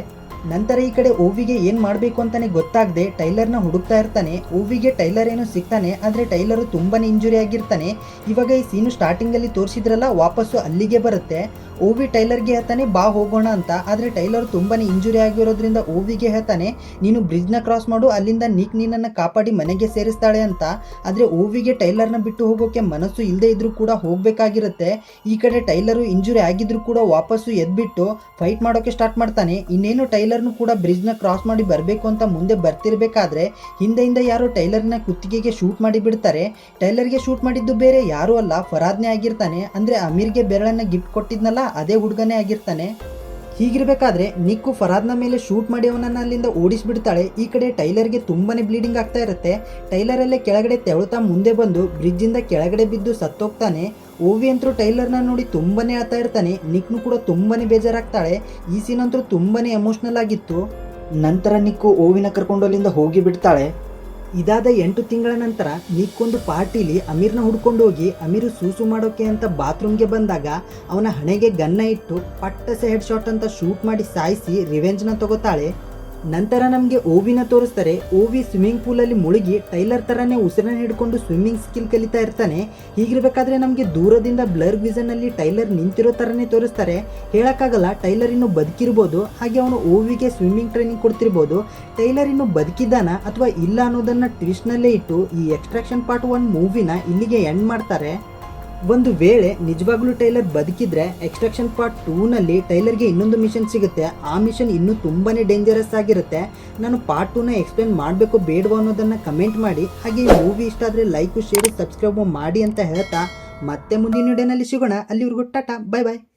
ನಂತರ ಈ ಕಡೆ ಓವಿಗೆ ಏನು ಮಾಡಬೇಕು ಅಂತಾನೆ ಗೊತ್ತಾಗದೆ ಟೈಲರ್ನ ಹುಡುಕ್ತಾ ಇರ್ತಾನೆ. ಓವಿಗೆ ಟೈಲರ್ ಏನು ಸಿಗ್ತಾನೆ, ಆದರೆ ಟೈಲರು ತುಂಬಾನೇ ಇಂಜುರಿ ಆಗಿರ್ತಾನೆ. ಇವಾಗ ಈ ಸೀನು ಸ್ಟಾರ್ಟಿಂಗಲ್ಲಿ ತೋರಿಸಿದ್ರಲ್ಲ ವಾಪಸ್ಸು ಅಲ್ಲಿಗೆ ಬರುತ್ತೆ. ಓವಿ ಟೈಲರ್ಗೆ ಹೇಳ್ತಾನೆ ಬಾ ಹೋಗೋಣ ಅಂತ. ಆದರೆ ಟೈಲರ್ ತುಂಬಾನೇ ಇಂಜುರಿ ಆಗಿರೋದ್ರಿಂದ ಓವಿಗೆ ಹೇಳ್ತಾನೆ ನೀನು ಬ್ರಿಡ್ಜ್ನ ಕ್ರಾಸ್ ಮಾಡು, ಅಲ್ಲಿಂದ ನಿಕ್ ನಿನ್ನನ್ನು ಕಾಪಾಡಿ ಮನೆಗೆ ಸೇರಿಸ್ತಾಳೆ ಅಂತ. ಆದರೆ ಓವಿಗೆ ಟೈಲರ್ನ ಬಿಟ್ಟು ಹೋಗೋಕೆ ಮನಸ್ಸು ಇಲ್ಲದೆ ಇದ್ರೂ ಕೂಡ ಹೋಗಬೇಕಾಗಿರುತ್ತೆ. ಈ ಕಡೆ ಟೈಲರು ಇಂಜುರಿ ಆಗಿದ್ರು ಕೂಡ ವಾಪಸ್ಸು ಎದ್ಬಿಟ್ಟು ಫೈಟ್ ಮಾಡೋಕೆ ಸ್ಟಾರ್ಟ್ ಮಾಡ್ತಾನೆ. ಇನ್ನೇನು ಟೈಲರ್ನು ಕೂಡ ಬ್ರಿಡ್ಜ್ನ ಕ್ರಾಸ್ ಮಾಡಿ ಬರಬೇಕು ಅಂತ ಮುಂದೆ ಬರ್ತಿರ್ಬೇಕಾದ್ರೆ ಹಿಂದೆಯಿಂದ ಯಾರೋ ಟೈಲರ್ನ ಕುತ್ತಿಗೆಗೆ ಶೂಟ್ ಮಾಡಿ ಬಿಡ್ತಾರೆ. ಟೈಲರ್ಗೆ ಶೂಟ್ ಮಾಡಿದ್ದು ಬೇರೆ ಯಾರೂ ಅಲ್ಲ, ಫರಾದ್ನೇ ಆಗಿರ್ತಾನೆ. ಅಂದರೆ ಅಮೀರ್ಗೆ ಬೆರಳನ್ನು ಗಿಫ್ಟ್ ಕೊಟ್ಟಿದ್ನಲ್ಲ ಅದೇ ಹುಡುಗನೇ ಆಗಿರ್ತಾನೆ. ಹೀಗಿರಬೇಕಾದ್ರೆ ನಿಕ್ಕು ಫರಾದ್ನ ಮೇಲೆ ಶೂಟ್ ಮಾಡಿ ಅವನನ್ನು ಅಲ್ಲಿಂದ ಓಡಿಸ್ಬಿಡ್ತಾಳೆ. ಈ ಕಡೆ ಟೈಲರ್ಗೆ ತುಂಬಾನೇ ಬ್ಲೀಡಿಂಗ್ ಆಗ್ತಾ ಇರುತ್ತೆ. ಟೈಲರಲ್ಲೇ ಕೆಳಗಡೆ ತೆವಳುತ್ತಾ ಮುಂದೆ ಬಂದು ಬ್ರಿಡ್ಜಿಂದ ಕೆಳಗಡೆ ಬಿದ್ದು ಸತ್ತೋಗ್ತಾನೆ. ಓವಿ ಅಂತೂ ಟೈಲರ್ನ ನೋಡಿ ತುಂಬಾನೇ ಅಳ್ತಾ ಇರ್ತಾನೆ. ನಿಕ್ನು ಕೂಡ ತುಂಬಾನೇ ಬೇಜಾರಾಗ್ತಾಳೆ. ಈ ಸೀನ್ ಅಂತೂ ತುಂಬಾನೇ ಎಮೋಷ್ನಲ್ ಆಗಿತ್ತು. ನಂತರ ನಿಕ್ಕು ಓವಿನ ಕರ್ಕೊಂಡು ಅಲ್ಲಿಂದ ಹೋಗಿ ಬಿಡ್ತಾಳೆ. ಇದಾದ 8 ತಿಂಗಳ ನಂತರ ನಿಕ್ಕೊಂದು ಪಾರ್ಟಿಲಿ ಅಮೀರ್ನ ಹುಡ್ಕೊಂಡು ಹೋಗಿ ಅಮೀರು ಸೂಸು ಮಾಡೋಕೆ ಅಂತ ಬಾತ್ರೂಮ್ಗೆ ಬಂದಾಗ ಅವನ ಹಣೆಗೆ ಗನ್ನ ಇಟ್ಟು ಪಟ್ಟಸೆ ಹೆಡ್ ಶಾಟ್ ಅಂತ ಶೂಟ್ ಮಾಡಿ ಸಾಯಿಸಿ ರಿವೆಂಜ್ನ ತಗೋತಾಳೆ. ನಂತರ ನಮಗೆ ಓವಿನ ತೋರಿಸ್ತಾರೆ. ಓವಿ ಸ್ವಿಮ್ಮಿಂಗ್ ಪೂಲಲ್ಲಿ ಮುಳುಗಿ ಟೈಲರ್ ಥರನೇ ಉಸಿರನ್ನ ಹಿಡ್ಕೊಂಡು ಸ್ವಿಮ್ಮಿಂಗ್ ಸ್ಕಿಲ್ ಕಲಿತಾ ಇರ್ತಾನೆ. ಹೀಗಿರಬೇಕಾದ್ರೆ ನಮಗೆ ದೂರದಿಂದ ಬ್ಲರ್ ವಿಷನಲ್ಲಿ ಟೈಲರ್ ನಿಂತಿರೋ ಥರನೇ ತೋರಿಸ್ತಾರೆ. ಹೇಳೋಕ್ಕಾಗಲ್ಲ, ಟೈಲರ್ ಇನ್ನೂ ಬದುಕಿರ್ಬೋದು, ಹಾಗೆ ಅವನು ಓವಿಗೆ ಸ್ವಿಮ್ಮಿಂಗ್ ಟ್ರೈನಿಂಗ್ ಕೊಡ್ತಿರ್ಬೋದು. ಟೈಲರ್ ಇನ್ನೂ ಬದುಕಿದ್ದಾನ ಅಥವಾ ಇಲ್ಲ ಅನ್ನೋದನ್ನು ಟ್ವಿಸ್ಟ್ನಲ್ಲೇ ಇಟ್ಟು ಈ ಎಕ್ಸ್ಟ್ರಾಕ್ಷನ್ ಪಾರ್ಟ್ 1 ಮೂವಿನ ಇಲ್ಲಿಗೆ ಎಂಡ್ ಮಾಡ್ತಾರೆ. ಒಂದು ವೇಳೆ ನಿಜವಾಗ್ಲೂ ಟೈಲರ್ ಬದುಕಿದ್ರೆ ಎಕ್ಸ್ಟ್ರಾಕ್ಷನ್ ಪಾರ್ಟ್ 2ನಲ್ಲಿ ಟೈಲರ್ಗೆ ಇನ್ನೊಂದು ಮಿಷನ್ ಸಿಗುತ್ತೆ. ಆ ಮಿಷನ್ ಇನ್ನೂ ತುಂಬಾನೇ ಡೇಂಜರಸ್ ಆಗಿರುತ್ತೆ. ನಾನು ಪಾರ್ಟ್ 2ನ ಎಕ್ಸ್ಪ್ಲೇನ್ ಮಾಡಬೇಕು ಬೇಡವೋ ಅನ್ನೋದನ್ನು ಕಮೆಂಟ್ ಮಾಡಿ. ಹಾಗೆ ಈ ಮೂವಿ ಇಷ್ಟ ಆದರೆ ಲೈಕು ಶೇರು ಸಬ್ಸ್ಕ್ರೈಬ್ ಮಾಡಿ ಅಂತ ಹೇಳ್ತಾ ಮತ್ತೆ ಮುಂದಿನ ವಿಡಿಯೋನಲ್ಲಿ ಸಿಗೋಣ. ಅಲ್ಲಿವರೆಗೂ ಟಾಟಾ, ಬೈ ಬಾಯ್.